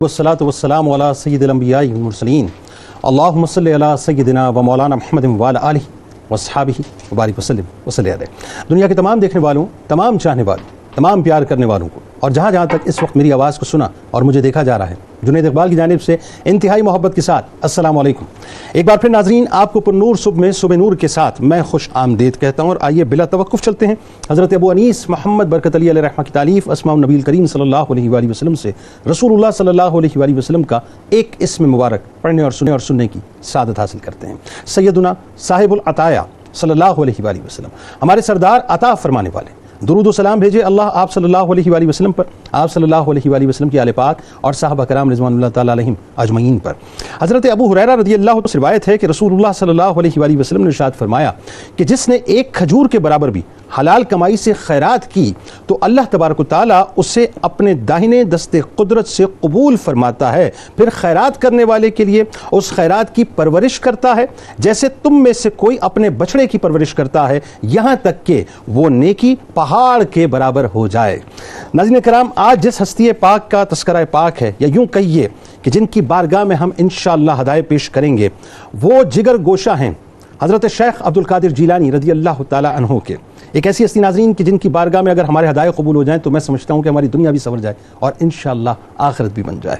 والصلاة والسلام علی سید الانبیاء والمرسلین اللہم صلی علی سیدنا و مولانا محمد وعلی آلہ واصحابہ وبارک وسلم وصلی علیہ۔ دنیا کے تمام دیکھنے والوں، تمام چاہنے والوں، تمام پیار کرنے والوں کو، اور جہاں جہاں تک اس وقت میری آواز کو سنا اور مجھے دیکھا جا رہا ہے، جنید اقبال کی جانب سے انتہائی محبت کے ساتھ السلام علیکم۔ ایک بار پھر ناظرین، آپ کو پر نور صبح میں صبح نور کے ساتھ میں خوش آمدید کہتا ہوں، اور آئیے بلا توقف چلتے ہیں حضرت ابو انیس محمد برکت علی علیہ رحمہ کی تالیف اسماء النبی الکریم صلی اللہ علیہ وآلہ وسلم سے رسول اللہ صلی اللہ علیہ وآلہ وسلم کا ایک اسم مبارک پڑھنے اور سننے کی سعادت حاصل کرتے ہیں۔ سیدنا صاحب العطایا صلی اللہ علیہ وآلہ وسلم، ہمارے سردار عطا فرمانے والے، درود و سلام بھیجے اللہ آپ صلی اللہ علیہ وآلہ وسلم پر، آپ صلی اللہ علیہ وآلہ وسلم کی آل پاک اور صحابہ کرام رضوان اللہ تعالیٰ علیہم اجمعین پر۔ حضرت ابو ہریرہ رضی اللہ عنہ سے روایت ہے کہ رسول اللہ صلی اللہ علیہ وآلہ وسلم نے ارشاد فرمایا کہ جس نے ایک کھجور کے برابر بھی حلال کمائی سے خیرات کی تو اللہ تبارک و تعالیٰ اسے اپنے داہنے دست قدرت سے قبول فرماتا ہے، پھر خیرات کرنے والے کے لیے اس خیرات کی پرورش کرتا ہے جیسے تم میں سے کوئی اپنے بچڑے کی پرورش کرتا ہے، یہاں تک کہ وہ نیکی پہاڑ کے برابر ہو جائے۔ ناظرین کرام، آج جس ہستی پاک کا تذکرہ پاک ہے، یا یوں کہیے کہ جن کی بارگاہ میں ہم انشاءاللہ ہدایت پیش کریں گے، وہ جگر گوشہ ہیں حضرت شیخ عبد القادر جیلانی رضی اللہ تعالیٰ عنہ کے۔ ایک ایسی ہستی ناظرین کہ جن کی بارگاہ میں اگر ہمارے ہدایت قبول ہو جائیں تو میں سمجھتا ہوں کہ ہماری دنیا بھی سنور جائے اور انشاءاللہ آخرت بھی بن جائے۔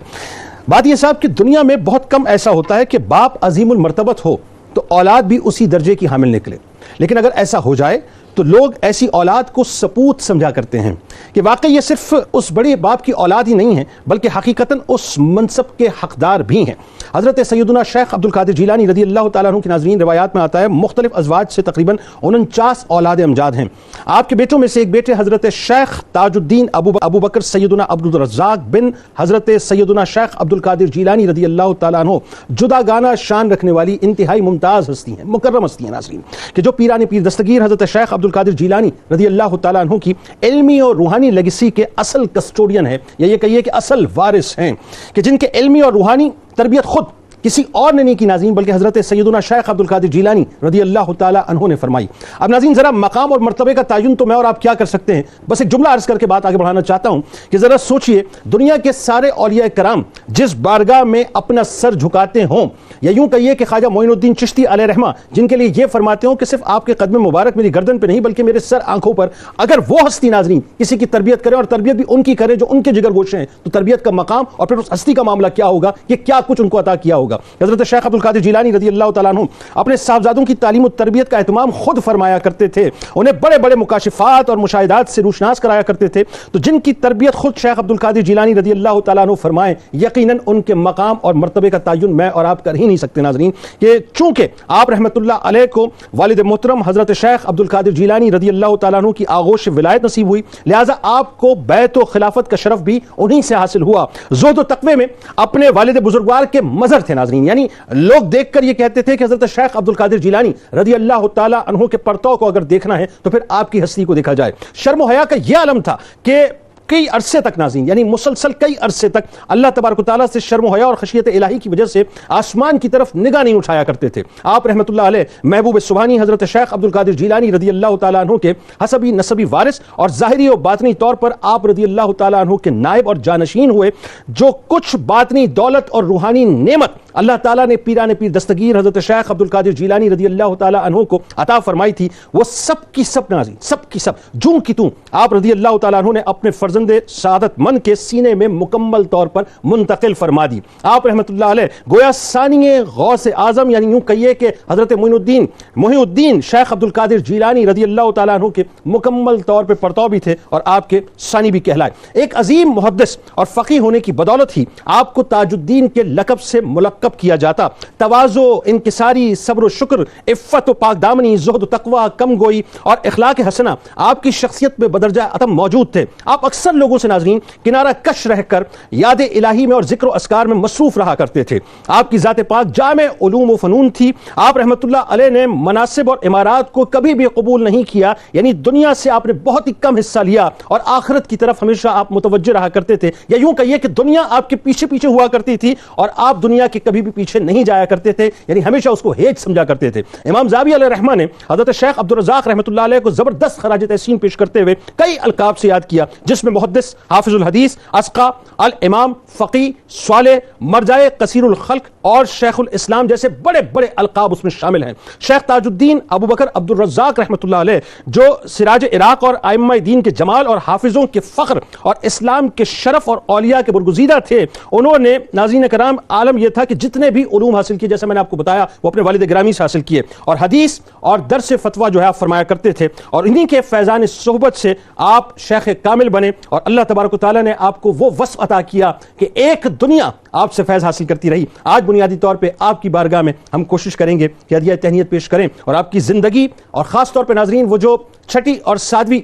بات یہ صاحب کہ دنیا میں بہت کم ایسا ہوتا ہے کہ باپ عظیم المرتبت ہو تو اولاد بھی اسی درجے کی حامل نکلے، لیکن اگر ایسا ہو جائے تو لوگ ایسی اولاد کو سپوت سمجھا کرتے ہیں کہ واقعی یہ صرف اس بڑے باپ کی اولاد ہی نہیں ہے بلکہ حقیقتاً اس منصب کے حقدار بھی ہیں۔ حضرت سیدنا شیخ عبد القادر جیلانی رضی اللہ تعالیٰ عنہ کی ناظرین روایات میں آتا ہے مختلف ازواج سے تقریباً 49 اولاد امجاد ہیں۔ آپ کے بیٹوں میں سے ایک بیٹے حضرت شیخ تاج الدین ابو بکر سیدنا عبد الرزاق بن حضرت سیدنا شیخ عبد القادر جیلانی رضی اللہ تعالیٰ عنہ جداگانہ شان رکھنے والی انتہائی ممتاز ہستی ہیں، مکرم ہستی ہیں ناظرین، کہ جو پیران پیر دستگیر حضرت شیخ عبد القادر جیلانی رضی اللہ تعالیٰ عنہ کی علمی اور روحانی لیگیسی کے اصل کسٹوڈین ہے، یا یہ کہیے کہ اصل وارث ہیں، کہ جن کے علمی اور روحانی تربیت خود کسی اور نے نہیں کی ناظرین بلکہ حضرت سیدنا شیخ عبد القادر جیلانی رضی اللہ تعالیٰ عنہ نے فرمائی۔ اب ناظرین ذرا مقام اور مرتبے کا تعین تو میں اور آپ کیا کر سکتے ہیں، بس ایک جملہ عرض کر کے بات آگے بڑھانا چاہتا ہوں کہ ذرا سوچئے دنیا کے سارے اولیاء کرام جس بارگاہ میں اپنا سر جھکاتے ہوں، یا یوں کہیے کہ خواجہ معین الدین چشتی علیہ رحمہ جن کے لیے یہ فرماتے ہوں کہ صرف آپ کے قدم مبارک میری گردن پہ نہیں بلکہ میرے سر آنکھوں پر، اگر وہ ہستی ناظرین کسی کی تربیت کرے اور تربیت بھی ان کی کرے جو ان کے جگر گوشے ہیں، تو تربیت کا مقام اور پھر اس ہستی کا معاملہ کیا ہوگا، یہ کیا کچھ ان کو عطا کیا ہوگا۔ حضرت شیخ عبد القادر جیلانی رضی اللہ تعالیٰ عنہ اپنے صاحبزادوں کی تعلیم و تربیت کا اہتمام خود فرمایا کرتے تھے، انہیں بڑے بڑے مکاشفات اور مشاہدات سے روشناس کرایا کرتے تھے، تو جن کی تربیت خود شیخ عبد القادر جیلانی رضی اللہ تعالیٰ عنہ فرمائیں، یقیناً ان کے مقام اور مرتبے کا تعین میں اور آپ کر ہی نہیں سکتے ناظرین، کہ چونکہ آپ رحمۃ اللہ علیہ کو والد محترم حضرت شیخ عبد القادر جیلانی رضی اللہ تعالیٰ عنہ کی آغوش ولایت نصیب ہوئی، لہٰذا آپ کو بیعت و خلافت کا شرف بھی انہی سے حاصل ہوا۔ زہد و تقوی میں اپنے والد بزرگوار کے مظہر تھے ناظرین، یعنی لوگ دیکھ کر یہ کہتے تھے کہ حضرت شیخ عبد القادر جیلانی رضی اللہ تعالیٰ عنہ کے پرتو کو اگر دیکھنا ہے تو پھر آپ کی ہستی کو دیکھا جائے۔ شرم و حیا کا یہ عالم تھا کہ کئی عرصے تک ناظرین، یعنی مسلسل کئی عرصے تک اللہ تبارک و تعالیٰ سے شرم و حیا اور خشیت الہی کی وجہ سے آسمان کی طرف نگاہ نہیں اٹھایا کرتے تھے۔ آپ رحمۃ اللہ علیہ محبوب سبحانی حضرت شیخ عبد القادر جیلانی رضی اللہ تعالیٰ عنہ کے حسبی نسبی وارث اور ظاہری و باطنی طور پر آپ رضی اللہ تعالیٰ عنہ کے نائب اور جانشین ہوئے۔ جو کچھ باطنی دولت اور روحانی نعمت اللہ تعالیٰ نے پیران پیر دستگیر حضرت شیخ عبد القادر جیلانی رضی اللہ تعالیٰ عنہ کو عطا فرمائی تھی، وہ سب کی سب ناظرین، سب کی سب جوں کی توں آپ رضی اللہ تعالیٰ عنہ نے اپنے فرزند سعادت من کے سینے میں مکمل طور پر منتقل فرما دی۔ آپ رحمۃ اللہ علیہ گویا ثانی غوث اعظم، یعنی یوں کہیے کہ حضرت محی الدین شیخ عبد القادر جیلانی رضی اللہ تعالیٰ عنہ کے مکمل طور پر پرتو بھی تھے اور آپ کے ثانی بھی کہلائے۔ ایک عظیم محدث اور فقیہ ہونے کی بدولت ہی آپ کو تاج الدین کے لقب سے ملقب کیا جاتا۔ تواضع، انکساری، صبر و شکر، عفت و پاک دامنی، زہد و تقوی، کم گوئی اور اخلاق حسنہ آپ کی شخصیت میں بدرجہ عتم موجود تھے۔ آپ اکثر لوگوں سے ناظرین کنارہ کش رہ کر یاد الہی میں اور ذکر و اذکار میں مصروف رہا کرتے تھے۔ آپ کی ذات پاک جامع علوم و فنون تھی۔ آپ رحمۃ اللہ علیہ نے مناصب اور امارات کو کبھی بھی قبول نہیں کیا، یعنی دنیا سے آپ نے بہت ہی کم حصہ لیا اور آخرت کی طرف ہمیشہ آپ متوجہ رہا کرتے تھے، یا یوں کہیے کہ دنیا آپ کے پیچھے پیچھے ہوا کرتی تھی اور آپ دنیا کے کبھی بھی پیچھے نہیں جایا کرتے تھے، یعنی ہمیشہ اس کو ہیج سمجھا کرتے تھے۔ امام زاویہ علیہ رحمہ نے حضرت شیخ عبدالرزاق رحمۃ اللہ علیہ کو زبردست خراج تحسین پیش کرتے ہوئے کئی القاب سے یاد کیا، جس میں محدث، حافظ الحدیث، اسقا، الامام، فقی، صالح، مرجع کثیر الخلق اور شیخ الاسلام جیسے بڑے بڑے القاب اس میں شامل ہیں۔ شیخ تاج الدین ابو بکر عبدالرزاق رحمۃ اللہ علیہ جو سراج عراق اور ائمہ دین کے جمال اور حافظوں کے فخر اور اسلام کے شرف اور اولیاء کے برگزیدہ تھے، انہوں نے ناظرین کرام عالم یہ تھا کہ جتنے بھی علوم حاصل کیے، جیسے میں نے آپ کو بتایا، وہ اپنے والد گرامی سے حاصل کیے، اور حدیث اور درس فتویٰ جو ہے آپ فرمایا کرتے تھے، اور انہی کے فیضان صحبت سے آپ شیخ کامل بنے، اور اللہ تبارک و تعالیٰ نے آپ کو وہ وصف عطا کیا کہ ایک دنیا آپ سے فیض حاصل کرتی رہی۔ آج بنیادی طور پہ آپ کی بارگاہ میں ہم کوشش کریں گے کہ ہدیہ تہنیت پیش کریں، اور آپ کی زندگی، اور خاص طور پہ ناظرین وہ جو 6 اور 7ویں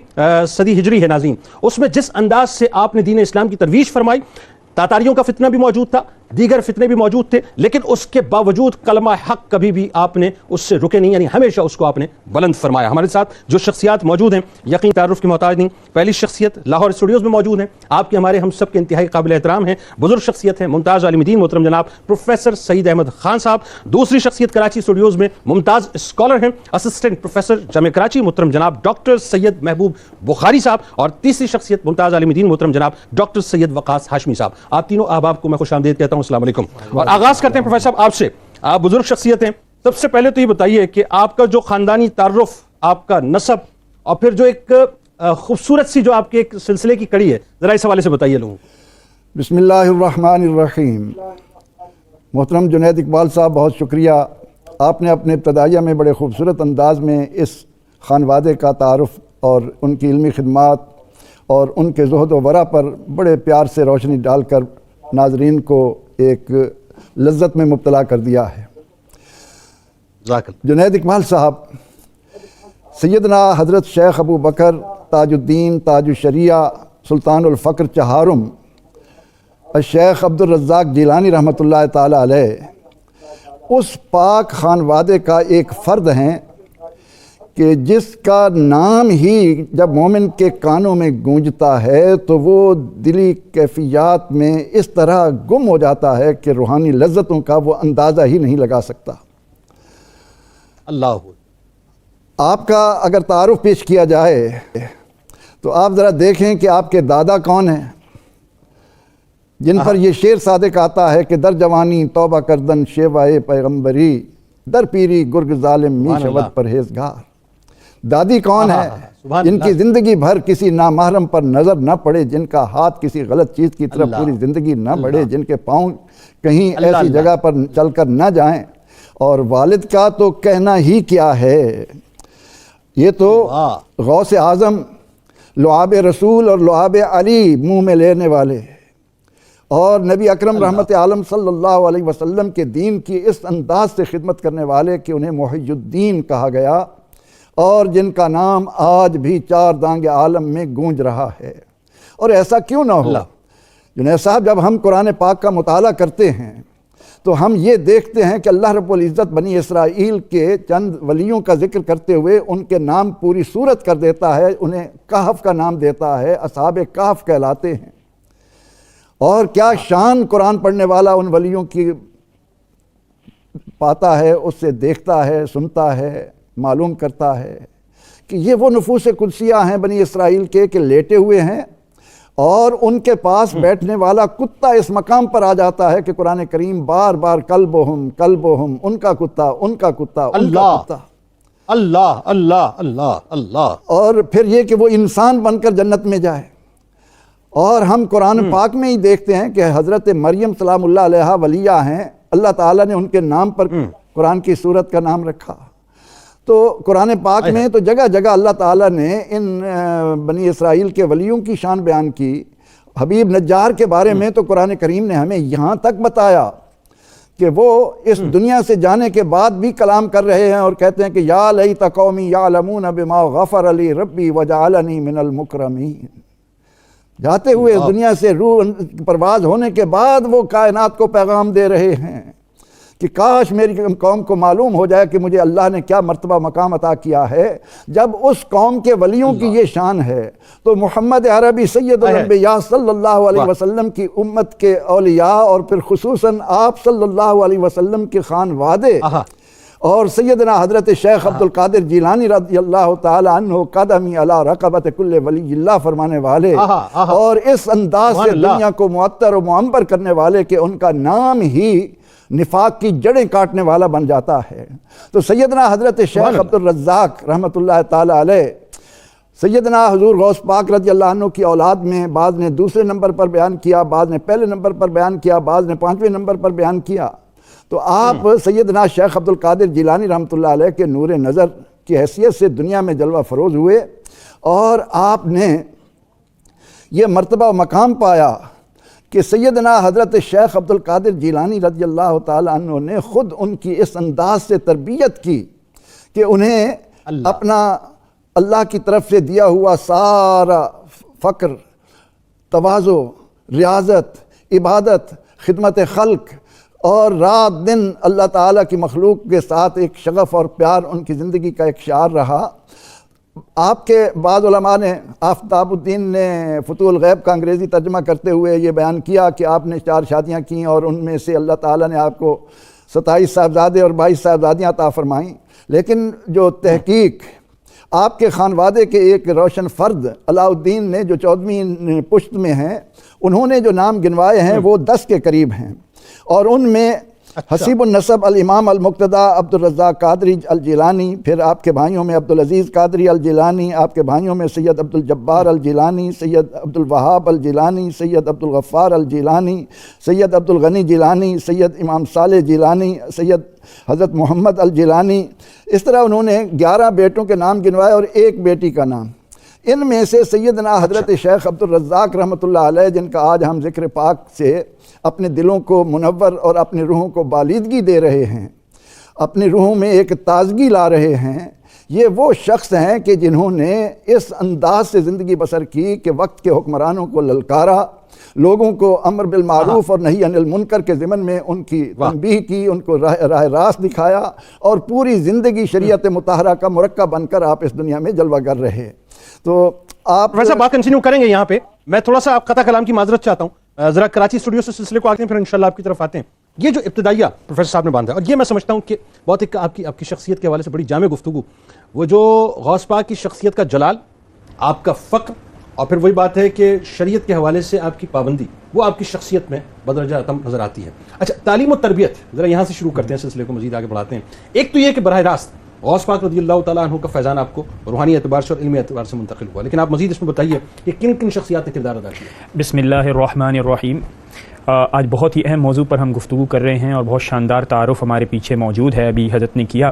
صدی ہجری ہے ناظرین، اس میں جس انداز سے آپ نے دین اسلام کی ترویج فرمائی، تاتاریوں کا فتنہ بھی موجود تھا، دیگر فتنے بھی موجود تھے، لیکن اس کے باوجود کلمہ حق کبھی بھی آپ نے اس سے رکے نہیں، یعنی ہمیشہ اس کو آپ نے بلند فرمایا۔ ہمارے ساتھ جو شخصیات موجود ہیں یقین تعارف کی محتاج نہیں، پہلی شخصیت لاہور اسٹوڈیوز میں موجود ہیں، آپ کے ہمارے ہم سب کے انتہائی قابل احترام ہیں، بزرگ شخصیت ہیں، ممتاز عالم دین محترم جناب پروفیسر سعید احمد خان صاحب۔ دوسری شخصیت کراچی اسٹوڈیوز میں ممتاز اسکالر ہیں، اسسٹنٹ پروفیسر جامعہ کراچی محترم جناب ڈاکٹر سید محبوب بخاری صاحب، اور تیسری شخصیت ممتاز عالم دین محترم جناب ڈاکٹر سید وقاص ہاشمی صاحب۔ آپ تینوں احباب کو میں خوش آمدید کہتا ہوں، السلام علیکم۔ اور آغاز کرتے ہیں پروفیسر صاحب آپ سے، آپ بزرگ شخصیت ہیں، سب سے پہلے تو یہ بتائیے کہ آپ کا جو خاندانی تعارف، آپ کا نسب، اور پھر جو ایک خوبصورت سی جو آپ کے ایک سلسلے کی کڑی ہے، ذرا اس حوالے سے بتائیے لوگوں۔ بسم اللہ الرحمن الرحیم۔ محترم جنید اقبال صاحب، بہت شکریہ، آپ نے اپنے ابتدائیہ میں بڑے خوبصورت انداز میں اس خانوادے کا تعارف اور ان کی علمی خدمات اور ان کے زہد و ورع پر بڑے پیار سے روشنی ڈال کر ناظرین کو ایک لذت میں مبتلا کر دیا ہے۔ جنید اقبال صاحب، سیدنا حضرت شیخ ابو بکر تاج الدین تاج الشریعہ سلطان الفقر چہارم الشیخ عبدالرزاق جیلانی رحمۃ اللہ تعالی علیہ اس پاک خانوادے کا ایک فرد ہیں کہ جس کا نام ہی جب مومن کے کانوں میں گونجتا ہے تو وہ دلی کیفیات میں اس طرح گم ہو جاتا ہے کہ روحانی لذتوں کا وہ اندازہ ہی نہیں لگا سکتا۔ اللہ، آپ کا اگر تعارف پیش کیا جائے تو آپ ذرا دیکھیں کہ آپ کے دادا کون ہیں، جن پر یہ شعر صادق آتا ہے کہ در جوانی توبہ کردن شیوائے پیغمبری، در پیری گرگ ظالم می شود پرہیزگار۔ دادی کون ہے؟ جن کی زندگی بھر کسی نامحرم پر نظر نہ پڑے، جن کا ہاتھ کسی غلط چیز کی طرف پوری زندگی نہ بڑھے، جن کے پاؤں کہیں ایسی جگہ پر چل کر نہ جائیں۔ اور والد کا تو کہنا ہی کیا ہے، یہ تو غوث اعظم، لعاب رسول اور لعاب علی منہ میں لینے والے، اور نبی اکرم رحمت عالم صلی اللہ علیہ وسلم کے دین کی اس انداز سے خدمت کرنے والے کہ انہیں محی الدین کہا گیا، اور جن کا نام آج بھی 4 دانگ عالم میں گونج رہا ہے۔ اور ایسا کیوں نہ ہو جنید صاحب، جب ہم قرآن پاک کا مطالعہ کرتے ہیں تو ہم یہ دیکھتے ہیں کہ اللہ رب العزت بنی اسرائیل کے چند ولیوں کا ذکر کرتے ہوئے ان کے نام پوری صورت کر دیتا ہے، انہیں کہف کا نام دیتا ہے، اصحاب کہف کہلاتے ہیں۔ اور کیا شان قرآن پڑھنے والا ان ولیوں کی پاتا ہے، اس سے دیکھتا ہے، سنتا ہے، معلوم کرتا ہے کہ یہ وہ نفوس قدسیہ ہیں بنی اسرائیل کے کہ لیٹے ہوئے ہیں، اور ان کے پاس بیٹھنے والا کتا اس مقام پر آ جاتا ہے کہ قرآن کریم بار بار کلبہم کلبہم، ان کا کتا، ان کا کتا، ان کا کتا، اللہ اللہ اللہ اللہ۔ اور پھر یہ کہ وہ انسان بن کر جنت میں جائے۔ اور ہم قرآن پاک میں ہی دیکھتے ہیں کہ حضرت مریم سلام اللہ علیہا ولیہ ہیں، اللہ تعالیٰ نے ان کے نام پر قرآن کی سورت کا نام رکھا۔ تو قرآن پاک میں تو جگہ جگہ اللہ تعالیٰ نے ان بنی اسرائیل کے ولیوں کی شان بیان کی۔ حبیب نجار کے بارے میں تو قرآن کریم نے ہمیں یہاں تک بتایا کہ وہ اس دنیا سے جانے کے بعد بھی کلام کر رہے ہیں اور کہتے ہیں کہ یا لیت قومی یعلمون بما غفر لی ربی وجعلنی من المکرمین۔ جاتے ہوئے اس دنیا سے روح پرواز ہونے کے بعد وہ کائنات کو پیغام دے رہے ہیں کہ کاش میری قوم کو معلوم ہو جائے کہ مجھے اللہ نے کیا مرتبہ مقام عطا کیا ہے۔ جب اس قوم کے ولیوں کی یہ شان ہے تو محمد عربی سید الانبیاء صلی اللہ علیہ وسلم کی امت کے اولیاء اور پھر خصوصاً آپ صلی اللہ علیہ وسلم کے خانوادے اور سیدنا حضرت شیخ عبد القادر جیلانی رضی اللہ تعالی عنہ قدمی علی رقبت کل ولی اللہ فرمانے والے اور اس انداز سے دنیا کو معطر و معمر کرنے والے کہ ان کا نام ہی نفاق کی جڑیں کاٹنے والا بن جاتا ہے۔ تو سیدنا حضرت شیخ عبد الرزاق رحمۃ اللہ تعالی علیہ سیدنا حضور غوث پاک رضی اللہ عنہ کی اولاد میں بعض نے دوسرے نمبر پر بیان کیا، بعض نے پہلے نمبر پر بیان کیا، بعض نے 5ویں نمبر پر بیان کیا۔ تو آپ سیدنا شیخ عبد القادر جیلانی رحمۃ اللہ علیہ کے نور نظر کی حیثیت سے دنیا میں جلوہ فروز ہوئے اور آپ نے یہ مرتبہ و مقام پایا کہ سیدنا حضرت شیخ عبد القادر جیلانی رضی اللہ تعالی عنہ نے خود ان کی اس انداز سے تربیت کی کہ انہیں اپنا اللہ کی طرف سے دیا ہوا سارا فقر، تواضع، ریاضت، عبادت، خدمت خلق اور رات دن اللہ تعالیٰ کی مخلوق کے ساتھ ایک شغف اور پیار ان کی زندگی کا ایک شعار رہا۔ آپ کے بعض علماء نے، آفتاب الدین نے فتوح الغیب کا انگریزی ترجمہ کرتے ہوئے یہ بیان کیا کہ آپ نے 4 شادیاں کیں اور ان میں سے اللہ تعالیٰ نے آپ کو 27 صاحبزادے اور 22 صاحبزادیاں عطا فرمائیں، لیکن جو تحقیق آپ کے خانوادے کے ایک روشن فرد علاء الدین نے جو 14ویں پشت میں ہیں، انہوں نے جو نام گنوائے ہیں وہ 10 کے قریب ہیں، اور ان میں حسیب النسب الامام المقتدی عبد الرزاق قادری الجیلانی، پھر آپ کے بھائیوں میں عبد العزیز قادری الجیلانی، آپ کے بھائیوں میں سید عبد الجبار الجیلانی، سید عبد الوہاب الجیلانی، سید عبد الغفار الجیلانی، سید عبد الغنی جیلانی، سید امام صالح جیلانی، سید حضرت محمد الجیلانی۔ اس طرح انہوں نے 11 بیٹوں کے نام گنوائے اور ایک بیٹی کا نام۔ ان میں سے سیدنا حضرت شیخ عبد الرزاق رحمۃ اللہ علیہ، جن کا آج ہم ذکر پاک سے اپنے دلوں کو منور اور اپنی روحوں کو بالیدگی دے رہے ہیں، اپنی روحوں میں ایک تازگی لا رہے ہیں، یہ وہ شخص ہیں کہ جنہوں نے اس انداز سے زندگی بسر کی کہ وقت کے حکمرانوں کو للکارا، لوگوں کو امر بالمعروف اور نہی عن المنکر کے ضمن میں ان کی تنبیہ کی، ان کو راہ راست دکھایا، اور پوری زندگی شریعت مطہرہ کا مرکب بن کر آپ اس دنیا میں جلوہ گر رہے۔ تو آپ ویسا بات کنٹینیو کریں گے یہاں پہ، میں تھوڑا سا آپ قطع کلام کی معذرت چاہتا ہوں، ذرا کراچی اسٹوڈیو سے سلسلے کو آتے ہیں، پھر انشاءاللہ آپ کی طرف آتے ہیں۔ یہ جو ابتدائیہ پروفیسر صاحب نے باندھا، اور یہ میں سمجھتا ہوں کہ بہت ایک آپ کی شخصیت کے حوالے سے بڑی جامع گفتگو، وہ جو غوث پاک کی شخصیت کا جلال، آپ کا فقر، اور پھر وہی بات ہے کہ شریعت کے حوالے سے آپ کی پابندی، وہ آپ کی شخصیت میں بدرجہ اتم نظر آتی ہے۔ اچھا، تعلیم و تربیت، ذرا یہاں سے شروع کرتے ہیں، سلسلے کو مزید آگے بڑھاتے ہیں۔ ایک تو یہ کہ براہ راست غوث پاک رضی اللہ تعالیٰ عنہ کا فیضان آپ کو روحانی اعتبار سے اور علمی اعتبار سے منتقل ہوا، لیکن آپ مزید اس میں بتائیے کہ کن کن شخصیات نے کردار ادا کیا۔ بسم اللہ الرحمن الرحیم۔ آج بہت ہی اہم موضوع پر ہم گفتگو کر رہے ہیں اور بہت شاندار تعارف ہمارے پیچھے موجود ہے، ابھی حضرت نے کیا۔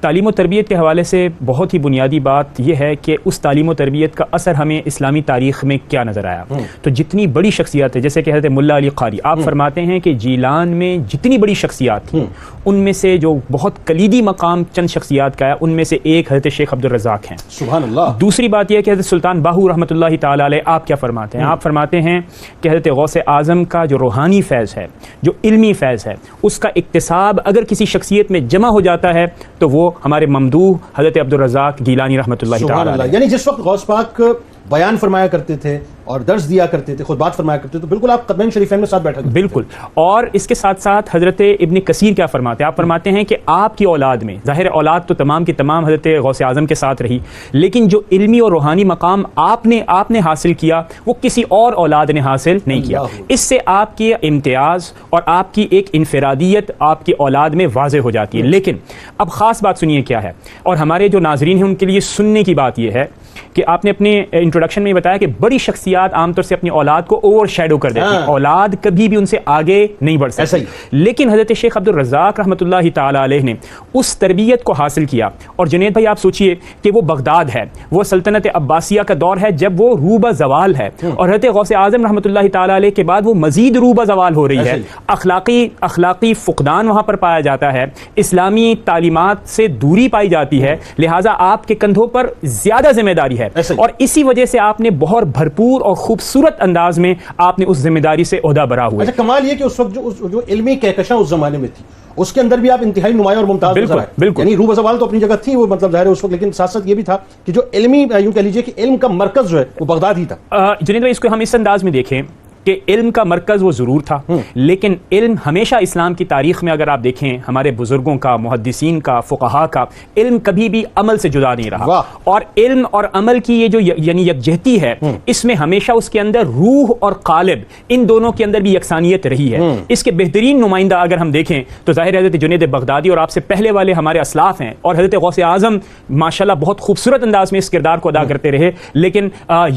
تعلیم و تربیت کے حوالے سے بہت ہی بنیادی بات یہ ہے کہ اس تعلیم و تربیت کا اثر ہمیں اسلامی تاریخ میں کیا نظر آیا۔ تو جتنی بڑی شخصیات ہے، جیسے کہ حضرت ملا علی قاری، آپ فرماتے ہیں کہ جیلان میں جتنی بڑی شخصیات تھیں، ان میں سے جو بہت کلیدی مقام چند شخصیات کا ہے، ان میں سے ایک حضرت شیخ عبد الرزاق ہیں۔ سبحان اللہ۔ دوسری بات یہ ہے کہ حضرت سلطان باہو رحمۃ اللہ تعالی علیہ، آپ کیا فرماتے ہیں؟ آپ فرماتے ہیں کہ حضرت غوث اعظم کا جو روحانی فیض ہے، جو علمی فیض ہے، اس کا اکتساب اگر کسی شخصیت میں جمع ہو جاتا ہے تو وہ ہمارے ممدوح حضرت عبد الرزاق گیلانی رحمۃ اللہ تعالی علیہ۔ یعنی جس وقت غوث پاک بیان فرمایا کرتے تھے اور درس دیا کرتے تھے، خطبات فرمایا کرتے تھے، تو بالکل آپ قدمین شریفین میں ساتھ بیٹھا کرتے تھے۔ بالکل۔ اور اس کے ساتھ ساتھ حضرت ابن کثیر کیا فرماتے ہیں؟ آپ فرماتے ہیں کہ آپ کی اولاد میں، ظاہر اولاد تو تمام کی تمام حضرت غوث اعظم کے ساتھ رہی، لیکن جو علمی اور روحانی مقام آپ نے حاصل کیا، وہ کسی اور اولاد نے حاصل نہیں کیا۔ اس سے آپ کی امتیاز اور آپ کی ایک انفرادیت آپ کی اولاد میں واضح ہو جاتی ہے۔ لیکن اب خاص بات سنیے کیا ہے، اور ہمارے جو ناظرین ہیں ان کے لیے سننے کی بات یہ ہے کہ آپ نے اپنے انٹروڈکشن میں بتایا کہ بڑی شخصیات عام طور سے اپنی اولاد کو اوور شیڈو کر دیتی ہیں، اولاد کبھی بھی ان سے آگے نہیں بڑھ سکتی، لیکن حضرت شیخ عبد الرزاق رحمۃ اللہ تعالی علیہ نے اس تربیت کو حاصل کیا۔ اور جنید بھائی آپ سوچئے کہ وہ بغداد ہے، وہ سلطنت عباسیہ کا دور ہے جب وہ روبہ زوال ہے، اور حضرت غوث اعظم رحمۃ اللہ تعالی علیہ کے بعد وہ مزید روبہ زوال ہو رہی ہے، اخلاقی فقدان وہاں پر پایا جاتا ہے، اسلامی تعلیمات سے دوری پائی جاتی ہے، لہٰذا آپ کے کندھوں پر زیادہ ذمہ داری ہے، اور اسی وجہ سے آپ نے بہت بھرپور اور خوبصورت انداز میں آپ نے اس ذمہ داری سے عہدہ برا ہوئے۔ اچھا، کمال یہ کہ اس وقت جو علمی کہکشاں اس زمانے میں تھی، اس کے اندر بھی آپ انتہائی نمایاں اور ممتاز نظر آئے. بالکل. یعنی روح زوال تو اپنی جگہ تھی وہ مطلب ظاہر ہے اس وقت، لیکن ساتھ ساتھ یہ بھی تھا کہ جو علمی یوں کہہ لیجیے کہ علم کا مرکز جو ہے وہ بغداد ہی تھا. جنید بھائی اس کو ہم اس انداز میں دیکھیں کہ علم کا مرکز وہ ضرور تھا، لیکن علم ہمیشہ اسلام کی تاریخ میں اگر آپ دیکھیں ہمارے بزرگوں کا، محدثین کا، فقہا کا، علم کبھی بھی عمل سے جدا نہیں رہا. اور علم اور عمل کی یہ جو یعنی یکجہتی ہے، اس میں ہمیشہ اس کے اندر روح اور قالب ان دونوں کے اندر بھی یکسانیت رہی ہے. اس کے بہترین نمائندہ اگر ہم دیکھیں تو ظاہر حضرت جنید بغدادی اور آپ سے پہلے والے ہمارے اسلاف ہیں، اور حضرت غوث اعظم ماشاءاللہ بہت خوبصورت انداز میں اس کردار کو ادا کرتے رہے، لیکن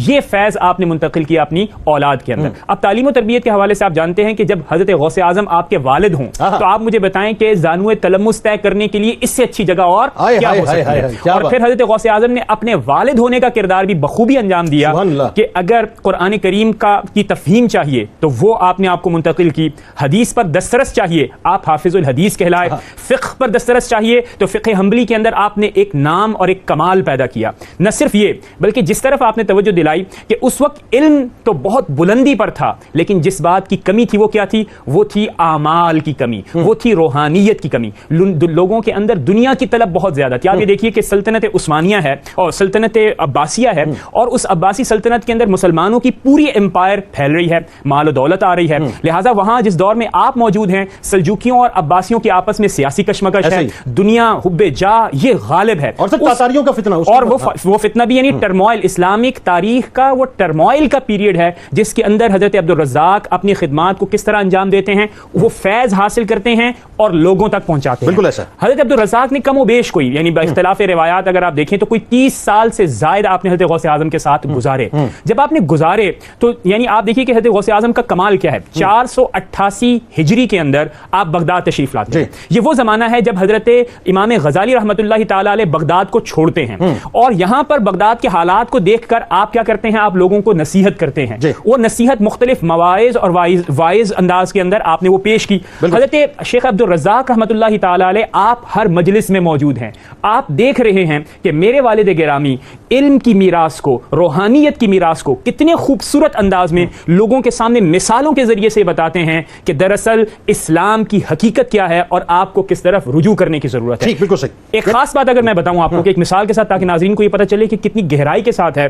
یہ فیض آپ نے منتقل کیا اپنی اولاد کے اندر. اب تعلیم و تربیت کے حوالے سے آپ جانتے ہیں کہ جب حضرت غوث اعظم آپ کے والد ہوں تو آپ مجھے بتائیں کہ زانوئے تلمس طے کرنے کے لیے اس سے اچھی جگہ اور کیا ہو سکتی ہے. اور پھر حضرت غوث اعظم نے اپنے والد ہونے کا کردار بھی بخوبی انجام دیا کہ اگر قرآن کریم کی تفہیم چاہیے تو وہ آپ نے آپ کو منتقل کی، حدیث پر دسترس چاہیے آپ حافظ الحدیث کہلائے، فقہ پر دسترس چاہیے تو فقہ حنبلی کے اندر آپ نے ایک نام اور ایک کمال پیدا کیا. نہ صرف یہ بلکہ جس طرف آپ نے توجہ دلائی کہ اس وقت علم تو بہت بلندی پر تھا، لیکن جس بات کی کمی تھی وہ کیا تھی؟ وہ تھی اعمال کی کمی، وہ تھی روحانیت کی کمی. لوگوں کے اندر دنیا کی طلب بہت زیادہ تھی. آپ یہ دیکھیے کہ سلطنت عثمانیہ ہے اور سلطنت عباسیہ ہے، اور اس عباسی سلطنت کے اندر مسلمانوں کی پوری امپائر پھیل رہی ہے، مال و دولت آ رہی ہے. لہٰذا وہاں جس دور میں آپ موجود ہیں، سلجوکیوں اور عباسیوں کی آپس میں سیاسی کشمکش ہے، دنیا حب جاہ یہ غالب ہے، اور تاتاریوں کا فتنہ، اور وہ فتنہ بھی یعنی ٹرموائل، اسلامک تاریخ کا وہ ٹرموائل کا پیریڈ ہے جس کے اندر حضرت عبدالرزاق اپنی خدمات کو کس طرح انجام دیتے ہیں، وہ فیض حاصل کرتے ہیں اور لوگوں تک پہنچاتے ہیں. بالکل ایسا. حضرت عبدالرزاق نے کم و بیش کوئی یعنی باختلاف روایات اگر آپ دیکھیں تو کوئی 30 سال سے زائد آپ نے حضرت غوث اعظم کے ساتھ گزارے. جب آپ نے گزارے تو یعنی آپ دیکھیے کہ حضرت غوث اعظم کا کمال کیا ہے. 488 ہجری کے اندر آپ بغداد تشریف لاتے ہیں. یہ وہ زمانہ ہے جب حضرت امام غزالی رحمۃ اللہ تعالی علیہ بغداد کو چھوڑتے ہیں، اور یہاں پر بغداد کے حالات کو دیکھ کر آپ کیا کرتے ہیں؟ آپ لوگوں کو نصیحت کرتے ہیں. وہ نصیحت مختلف مواعظ اور وائز انداز کے اندر آپ نے وہ پیش کی. حضرت شیخ عبدالرزاق رحمۃ اللہ تعالی علیہ آپ ہر مجلس میں موجود ہیں، آپ دیکھ رہے ہیں کہ میرے والد گرامی علم کی میراث کو، روحانیت کی میراث کو کتنے خوبصورت انداز میں لوگوں کے سامنے مثالوں کے ذریعے سے بتاتے ہیں کہ دراصل اسلام کی حقیقت کیا ہے اور آپ کو کس طرف رجوع کرنے کی ضرورت ہے. بالکل صحیح. ایک خاص بات اگر میں بتاؤں آپ کو کہ ایک مثال کے ساتھ تاکہ ناظرین کو یہ پتہ چلے کہ کتنی گہرائی کے ساتھ ہے،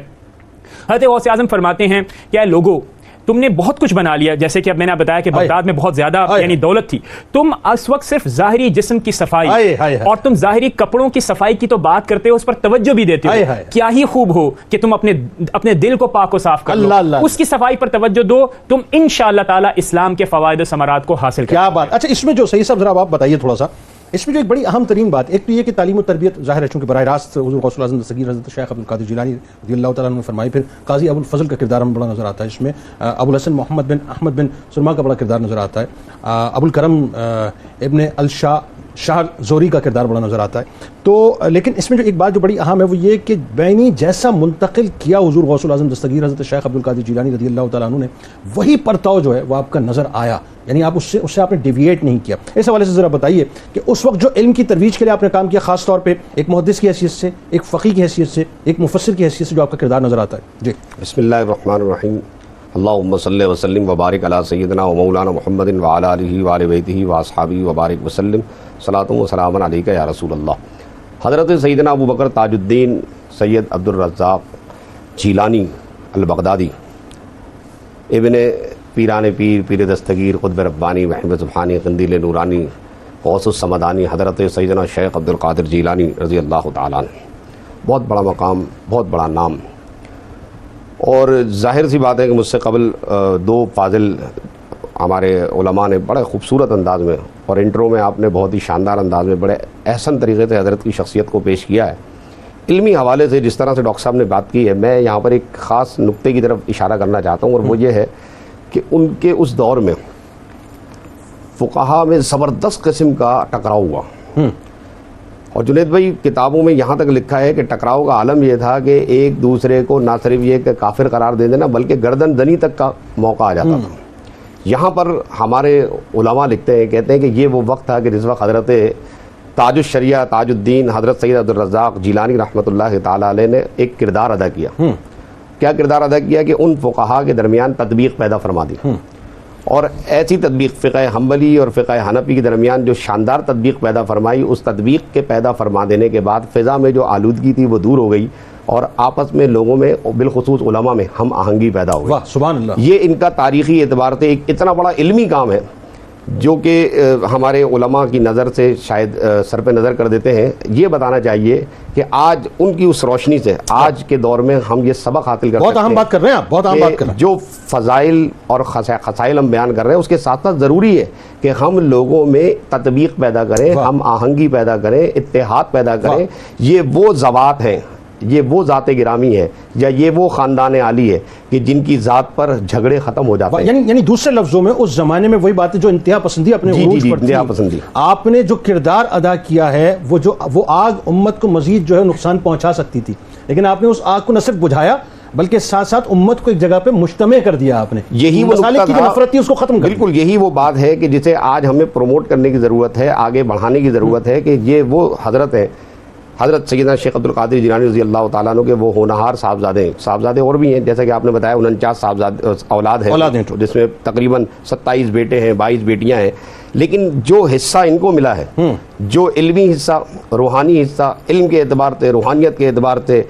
حضرت غوث اعظم فرماتے ہیں کہ اے لوگو تم نے بہت کچھ بنا لیا، جیسے کہ اب میں نے بتایا کہ بغداد میں بہت زیادہ یعنی دولت تھی، تم اس وقت صرف ظاہری جسم کی صفائی اور تم ظاہری کپڑوں کی صفائی کی تو بات کرتے ہو، اس پر توجہ بھی دیتے ہو. کیا ہی خوب ہو کہ تم اپنے دل کو پاک و صاف کر لو، اس کی صفائی پر توجہ دو، تم انشاءاللہ تعالی اسلام کے فوائد و ثمرات کو حاصل کرو. کیا بات. اچھا اس میں جو صحیح صاحب ذرا آپ بتائیے تھوڑا سا، اس میں جو ایک بڑی اہم ترین بات، ایک تو یہ کہ تعلیم و تربیت ظاہر ہے چونکہ براہ راست حضور غوث الاعظم دستگیر حضرت شیخ عبدالقادر جیلانی رضی اللہ تعالیٰ عنہ نے فرمائی. پھر قاضی ابو الفضل کا کردار ہمیں بڑا نظر آتا ہے اس میں، ابو الحسن محمد بن احمد بن سلما کا بڑا کردار نظر آتا ہے، ابو الکرم ابن شاہ زوری کا کردار بڑا نظر آتا ہے. تو لیکن اس میں جو ایک بات جو بڑی اہم ہے وہ یہ کہ بینی جیسا منتقل کیا حضور غوث الاعظم دستگیر حضرت شیخ عبدالقادر جیلانی رضی اللہ تعالیٰ عنہ نے، وہی پرتاؤ جو ہے وہ آپ کا نظر آیا، یعنی آپ اس سے آپ نے ڈیویٹ نہیں کیا. اس حوالے سے ذرا بتائیے کہ اس وقت جو علم کی ترویج کے لیے آپ نے کام کیا، خاص طور پہ ایک محدث کی حیثیت سے، ایک فقیہ کی حیثیت سے، ایک مفسر کی حیثیت سے جو آپ کا کردار نظر آتا ہے. جی بسم اللہ الرحمن الرحیم. اللہم صلی وسلم وبارک علی سیدنا و مولانا محمد وعلی آلہ وآل بیتہ واصحابہ وبارک وسلم. صلاۃ و سلام علیکہ یا رسول اللہ. حضرت سیدنا ابو بکر تاج الدین سید عبدالرزاق جیلانی البغدادی ابن پیران پیر دستگیر قطب ربانی محب سبحانی قندیل نورانی غوث الصمدانی حضرت سیدنا شیخ عبدالقادر جیلانی رضی اللہ تعالیٰ عنہ. بہت بڑا مقام، بہت بڑا نام، اور ظاہر سی بات ہے کہ مجھ سے قبل دو فاضل ہمارے علماء نے بڑے خوبصورت انداز میں اور انٹرو میں آپ نے بہت ہی شاندار انداز میں بڑے احسن طریقے سے حضرت کی شخصیت کو پیش کیا ہے. علمی حوالے سے جس طرح سے ڈاکٹر صاحب نے بات کی ہے، میں یہاں پر ایک خاص نقطے کی طرف اشارہ کرنا چاہتا ہوں، اور وہ یہ ہے کہ ان کے اس دور میں فقہا میں زبردست قسم کا ٹکراؤ ہوا. اور جنید بھائی کتابوں میں یہاں تک لکھا ہے کہ ٹکراؤ کا عالم یہ تھا کہ ایک دوسرے کو نہ صرف یہ کہ کافر قرار دے دینا بلکہ گردن دنی تک کا موقع آ جاتا تھا. یہاں پر ہمارے علماء لکھتے ہیں، کہتے ہیں کہ یہ وہ وقت تھا کہ جس وقت حضرت تاج الشریعہ تاج الدین حضرت سید عبدالرزاق جیلانی رحمۃ اللہ تعالیٰ علیہ نے ایک کردار ادا کیا. کیا کردار ادا کیا کہ ان فقہا کے درمیان تطبیق پیدا فرما دی. اور ایسی تطبیق فقہ حنبلی اور فقہ حنفی کے درمیان جو شاندار تطبیق پیدا فرمائی، اس تطبیق کے پیدا فرما دینے کے بعد فضا میں جو آلودگی تھی وہ دور ہو گئی، اور آپس میں لوگوں میں بالخصوص علماء میں ہم آہنگی پیدا ہو گئی۔ واہ سبحان اللہ۔ یہ ان کا تاریخی اعتبار سے ایک اتنا بڑا علمی کام ہے جو کہ ہمارے علماء کی نظر سے شاید سر پہ نظر کر دیتے ہیں۔ یہ بتانا چاہیے کہ آج ان کی اس روشنی سے آج کے دور میں ہم یہ سبق حاصل کر سکتے ہیں۔ بہت اہم بات کر رہے ہیں آپ، بہت اہم بات کر رہے ہیں۔ جو فضائل اور خسائل ہم بیان کر رہے ہیں، اس کے ساتھ ساتھ ضروری ہے کہ ہم لوگوں میں تطبیق پیدا کریں، ہم آہنگی پیدا کریں، اتحاد پیدا کریں۔ یہ وہ ذوات ہیں، یہ وہ ذات گرامی ہے، یا یہ وہ خاندان عالی ہے کہ جن کی ذات پر جھگڑے ختم ہو جاتے ہیں۔ یعنی دوسرے لفظوں میں اس زمانے میں وہی باتیں جو انتہا پسندی اپنے عروج پر تھی، انتہا پسندی، آپ نے جو کردار ادا کیا ہے وہ آگ امت کو مزید جو ہے نقصان پہنچا سکتی تھی، لیکن آپ نے اس آگ کو نہ صرف بجھایا بلکہ ساتھ ساتھ امت کو ایک جگہ پہ مجتمع کر دیا آپ نے۔ یہی وہ مسالے کی جو نفرت تھی اس کو ختم کر دیا۔ بالکل یہی وہ بات ہے کہ جسے آج ہمیں پروموٹ کرنے کی ضرورت ہے، آگے بڑھانے کی ضرورت ہے، کہ یہ وہ حضرت ہے، حضرت سیدنا شیخ عبد القادر جیلانی رضی اللہ تعالیٰ عنہ کے وہ ہونہار صاحبزادے اور بھی ہیں، جیسا کہ آپ نے بتایا 49 اولاد ہیں، جس میں تقریباً 27 بیٹے ہیں، 22 بیٹیاں ہیں۔ لیکن جو حصہ ان کو ملا ہے، جو علمی حصہ، روحانی حصہ، علم کے اعتبار سے، روحانیت کے اعتبار سے،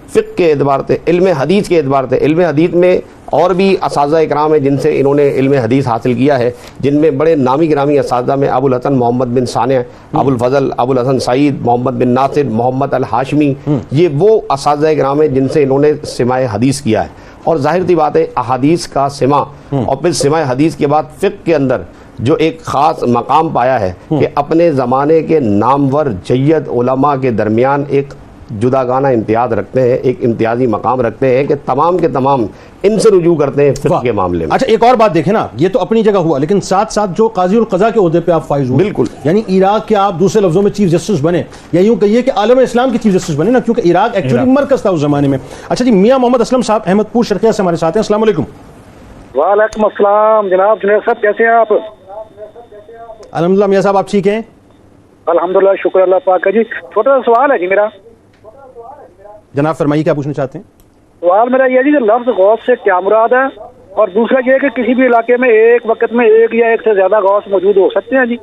فقہ کے اعتبار سے، علم حدیث کے اعتبار سے، علم حدیث میں اور بھی اساتذہ اکرام ہیں جن سے انہوں نے علم حدیث حاصل کیا ہے، جن میں بڑے نامی گرامی اساتذہ میں ابو الحسن محمد بن ثانیہ، ابو الفضل، ابو الحسن سعید، محمد بن ناصر، محمد الہاشمی، یہ وہ اساتذہ اکرام ہیں جن سے انہوں نے سماع حدیث کیا ہے۔ اور ظاہر سی بات ہے احادیث کا سماع اور پھر سماع حدیث کے بعد فقہ کے اندر جو ایک خاص مقام پایا ہے کہ اپنے زمانے کے نامور جید علماء کے درمیان ایک جداگانہ امتیاز رکھتے ہیں، ایک امتیازی مقام رکھتے ہیں کہ تمام کے تمام ان سے رجوع کرتے ہیں فقہ کے معاملے میں۔ اچھا ایک اور بات دیکھیں نا، یہ تو اپنی جگہ ہوا، لیکن ساتھ ساتھ جو قاضی القضاء کے عہدے پہ آپ فائز ہوئے، بالکل، یعنی عراق کے آپ دوسرے لفظوں میں چیف جسٹس بنے، یا یوں کہیے کہ عالم اسلام کے چیف جسٹس بنے نا، کیونکہ عراق ایکچولی مرکز تھا اس زمانے میں۔ اچھا جی، میاں محمد اسلم صاحب احمد پور شرقیہ سے ہمارے ساتھ ہیں، السلام علیکم۔ وعلیکم السلام جناب جنید صاحب، کیسے ہیں آپ؟ الحمدللہ میاں صاحب، آپ ٹھیک ہیں؟ الحمدللہ، شکر اللہ پاک کا۔ جی چھوٹا سا سوال ہے جی میرا۔ جناب فرمائیے، کیا پوچھنا چاہتے ہیں؟ سوال میرا یہ جی کہ لفظ غوث سے کیا مراد ہے، اور دوسرا یہ کہ کسی بھی علاقے میں ایک وقت میں ایک یا ایک سے زیادہ غوث موجود ہو سکتے ہیں؟ جی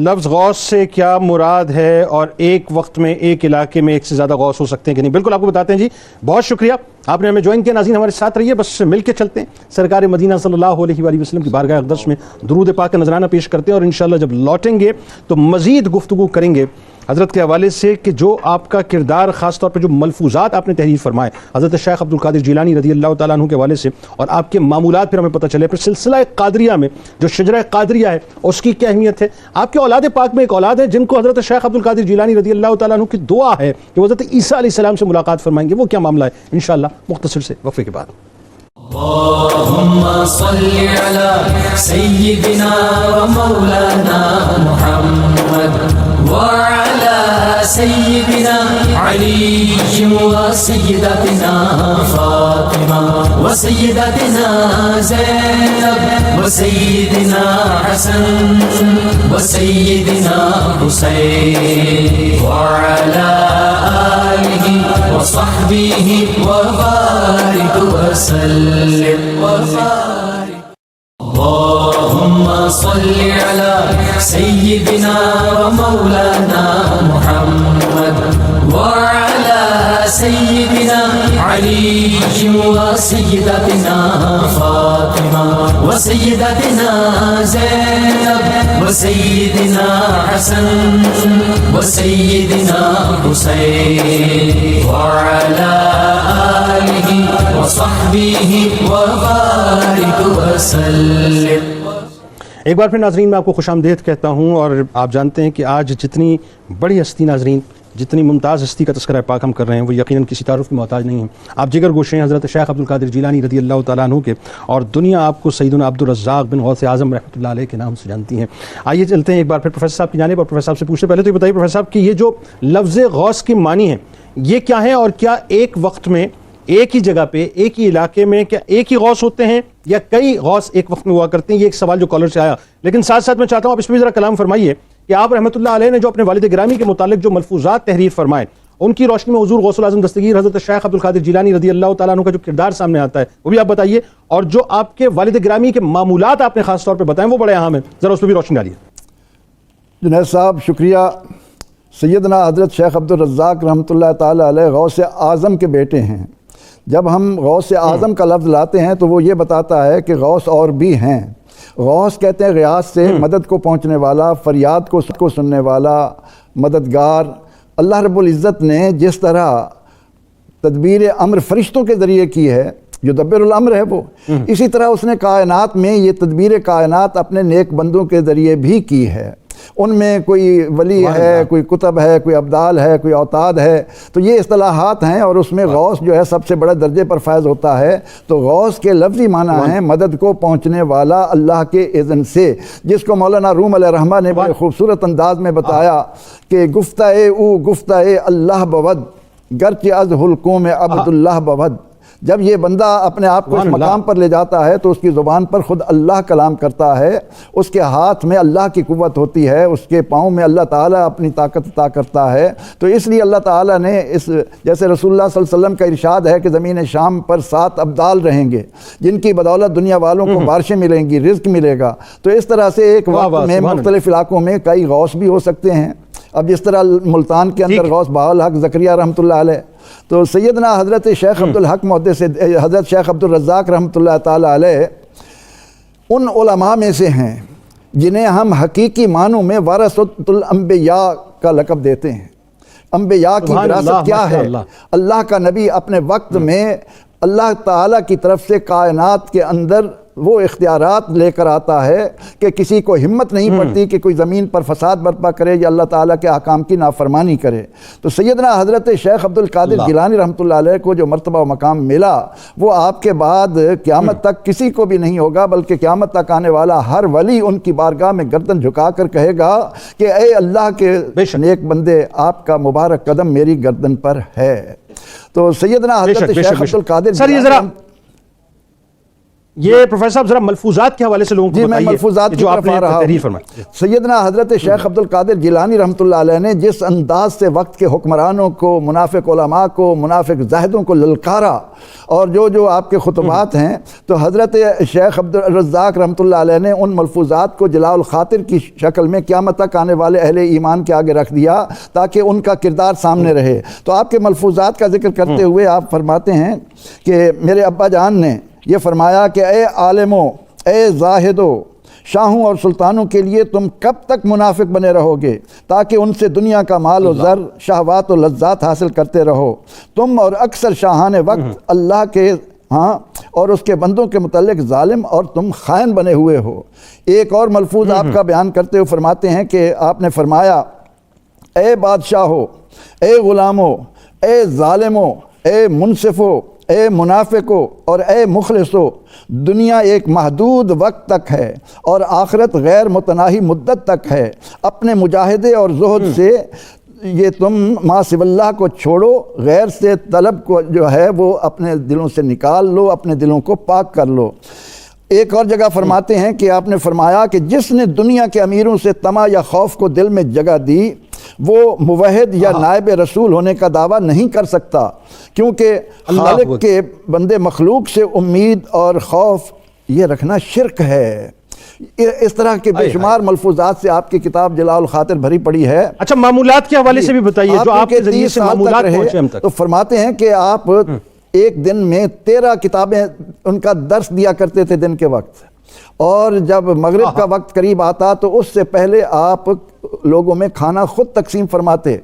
لفظ غوث سے کیا مراد ہے اور ایک وقت میں ایک علاقے میں ایک سے زیادہ غوث ہو سکتے ہیں کہ نہیں؟ بالکل آپ کو بتاتے ہیں جی، بہت شکریہ آپ نے ہمیں جوائن کیا۔ ناظرین ہمارے ساتھ رہیے، بس مل کے چلتے ہیں، سرکار مدینہ صلی اللہ علیہ وآلہ وسلم کی بارگاہ اقدس میں درود پاک کا نذرانہ پیش کرتے ہیں، اور انشاءاللہ جب لوٹیں گے تو مزید گفتگو کریں گے حضرت کے حوالے سے کہ جو آپ کا کردار، خاص طور پہ جو ملفوظات آپ نے تحریر فرمائے حضرت شیخ عبد القادر جیلانی رضی اللہ تعالیٰ عنہ کے حوالے سے، اور آپ کے معمولات پھر ہمیں پتہ چلے، پھر سلسلہ قادریہ میں جو شجرہ قادریہ ہے اس کی کیا اہمیت ہے۔ آپ کے اولاد پاک میں ایک اولاد ہے جن کو حضرت شیخ عبد القادر جیلانی رضی اللہ تعالیٰ عنہ کی دعا ہے کہ وہ حضرت عیسیٰ علیہ السلام سے ملاقات فرمائیں گے، وہ کیا معاملہ ہے انشاءاللہ مختصر سے وقفے کے بعد۔ اللهم صل على سيدنا ومولانا محمد وعلى سيدنا علي وسيدتنا فاطمة وسيدتنا زينب وسيدنا حسن وسيدنا حسين وعلى آله وصحبه وبارك وسلم وبارك۔ اللهم صل على سيدنا ومولانا محمد وعلى سيدنا علي وسيدتنا فاطمة وسيدتنا زينب وسيدنا حسن وسيدنا حسين وعلى آله وصحبه وبارك وسلم۔ ایک بار پھر ناظرین میں آپ کو خوش آمدید کہتا ہوں، اور آپ جانتے ہیں کہ آج جتنی بڑی ہستی ناظرین، جتنی ممتاز ہستی کا تذکرہ پاک ہم کر رہے ہیں وہ یقیناً کسی تعارف کی محتاج نہیں ہیں۔ آپ جگر گوشے ہیں حضرت شیخ عبد القادر جیلانی رضی اللہ تعالیٰ عنہ کے، اور دنیا آپ کو سیدنا عبد الرزاق بن غوث اعظم رحمۃ اللہ علیہ کے نام سے جانتی ہیں۔ آئیے چلتے ہیں ایک بار پھر پروفیسر صاحب کی جانب، اور پروفیسر صاحب سے پوچھتے پہلے تو یہ بتائیے پروفیسر صاحب کہ یہ جو لفظ غوث کے معنی ہیں یہ کیا ہیں، اور کیا ایک وقت میں ایک ہی جگہ پہ ایک ہی علاقے میں کیا ایک ہی غوث ہوتے ہیں یا کئی غوث ایک وقت میں ہوا کرتے ہیں؟ یہ ایک سوال جو کالر سے آیا، لیکن ساتھ ساتھ میں چاہتا ہوں آپ اس پہ ذرا کلام فرمائیے کہ آپ رحمۃ اللہ علیہ نے جو اپنے والد گرامی کے متعلق جو ملفوظات تحریر فرمائے ان کی روشنی میں حضور غوث الاعظم دستگیر حضرت شیخ عبد القادر جیلانی رضی اللہ تعالیٰ عنہ کا جو کردار سامنے آتا ہے وہ بھی آپ بتائیے، اور جو آپ کے والد گرامی کے معمولات آپ نے خاص طور پہ بتائیں وہ بڑے اہم ہیں، ذرا اس پہ بھی روشنی ڈالیے۔ جنید صاحب شکریہ۔ سیدنا حضرت شیخ عبد الرزاق رحمۃ اللہ تعالیٰ علیہ غوث اعظم کے بیٹے ہیں۔ جب ہم غوث اعظم کا لفظ لاتے ہیں تو وہ یہ بتاتا ہے کہ غوث اور بھی ہیں۔ غوث کہتے ہیں غیاث سے مدد کو پہنچنے والا، فریاد کو سننے والا، مددگار۔ اللہ رب العزت نے جس طرح تدبیر امر فرشتوں کے ذریعے کی ہے، جو دبر الامر ہے وہ، اسی طرح اس نے کائنات میں یہ تدبیر کائنات اپنے نیک بندوں کے ذریعے بھی کی ہے۔ ان میں کوئی ولی ہے، کوئی کتب ہے، کوئی ابدال ہے، کوئی اوتاد ہے، تو یہ اصطلاحات ہیں، اور اس میں غوث جو ہے سب سے بڑے درجے پر فائز ہوتا ہے۔ تو غوث کے لفظی معنی ہیں مدد کو پہنچنے والا اللہ کے اذن سے، جس کو مولانا روم علیہ الرحمہ نے بڑے خوبصورت انداز میں بتایا کہ گفتہ او گفتہ اللہ بود گرچہ از حلقوم عبد اللہ بود۔ جب یہ بندہ اپنے آپ کو اس مقام پر لے جاتا ہے تو اس کی زبان پر خود اللہ کلام کرتا ہے، اس کے ہاتھ میں اللہ کی قوت ہوتی ہے، اس کے پاؤں میں اللہ تعالیٰ اپنی طاقت عطا کرتا ہے۔ تو اس لیے اللہ تعالیٰ نے جیسے رسول اللہ صلی اللہ علیہ وسلم کا ارشاد ہے کہ زمین شام پر 7 ابدال رہیں گے جن کی بدولت دنیا والوں کو بارشیں ملیں گی، رزق ملے گا۔ تو اس طرح سے ایک وقت میں مختلف علاقوں میں کئی غوث بھی ہو سکتے ہیں۔ اب جس طرح ملتان کے اندر غوث بہاءالحق زکریا رحمۃ اللہ علیہ، تو سیدنا حضرت شیخ عبد الحق محدث حضرت شیخ عبد الرزاق رحمۃ اللہ تعالیٰ علیہ ان علماء میں سے ہیں جنہیں ہم حقیقی معنوں میں ورثۃ الانبیاء کا لقب دیتے ہیں۔ انبیاء کی وراثت کیا ہے؟ اللہ کا نبی اپنے وقت میں اللہ تعالیٰ کی طرف سے کائنات کے اندر وہ اختیارات لے کر آتا ہے کہ کسی کو ہمت نہیں پڑتی کہ کوئی زمین پر فساد برپا کرے یا اللہ تعالیٰ کے احکام کی نافرمانی کرے۔ تو سیدنا حضرت شیخ عبد القادر جیلانی رحمۃ اللہ علیہ کو جو مرتبہ و مقام ملا وہ آپ کے بعد قیامت تک کسی کو بھی نہیں ہوگا، بلکہ قیامت تک آنے والا ہر ولی ان کی بارگاہ میں گردن جھکا کر کہے گا کہ اے اللہ کے نیک بندے، آپ کا مبارک قدم میری گردن پر ہے۔ تو سیدنا حضرت شیخ عبد القادر یہ پروفیسر صاحب ذرا ملفوظات کے حوالے سے لوگوں کو بتائیے، میں ملفوظات جو آپ نے تحریر فرمائی۔ سیدنا حضرت شیخ عبد القادر جیلانی رحمۃ اللہ علیہ نے جس انداز سے وقت کے حکمرانوں کو، منافق علماء کو، منافق زاہدوں کو للکارا، اور جو آپ کے خطبات ہیں، تو حضرت شیخ عبد الرزاق رحمۃ اللہ علیہ نے ان ملفوظات کو جلاء الخاطر کی شکل میں قیامت تک آنے والے اہل ایمان کے آگے رکھ دیا تاکہ ان کا کردار سامنے رہے۔ تو آپ کے ملفوظات کا ذکر کرتے ہوئے آپ فرماتے ہیں کہ میرے ابا جان نے یہ فرمایا کہ اے عالموں، اے زاہدوں، شاہوں اور سلطانوں کے لیے تم کب تک منافق بنے رہو گے تاکہ ان سے دنیا کا مال و زر، شہوات و لذات حاصل کرتے رہو؟ تم اور اکثر شاہان وقت اللہ کے اور اس کے بندوں کے متعلق ظالم اور تم خائن بنے ہوئے ہو۔ ایک اور ملفوظ آپ کا بیان کرتے ہوئے فرماتے ہیں کہ آپ نے فرمایا اے بادشاہو، اے غلامو، اے ظالمو، اے منصفو، اے منافقو اور اے مخلصو، دنیا ایک محدود وقت تک ہے اور آخرت غیر متناہی مدت تک ہے۔ اپنے مجاہدے اور زہد سے یہ تم ما سوی اللہ کو چھوڑو، غیر سے طلب کو جو ہے وہ اپنے دلوں سے نکال لو، اپنے دلوں کو پاک کر لو۔ ایک اور جگہ فرماتے ہیں کہ آپ نے فرمایا کہ جس نے دنیا کے امیروں سے طمع یا خوف کو دل میں جگہ دی وہ موحد یا نائب رسول ہونے کا دعویٰ نہیں کر سکتا، کیونکہ خالق کے بندے مخلوق سے امید اور خوف یہ رکھنا شرک ہے۔ اس طرح کے بے شمار ملفوظات سے آپ کی کتاب جلاء الخاطر بھری پڑی ہے۔ اچھا معمولات کے حوالے سے بھی بتائیے، جو آپ کے ذریعے سے معمولات پہنچے ہم تک۔ تو فرماتے ہیں کہ آپ ایک دن میں 13 کتابیں ان کا درس دیا کرتے تھے دن کے وقت، اور جب مغرب کا وقت قریب آتا تو اس سے پہلے آپ لوگوں میں کھانا خود تقسیم فرماتے،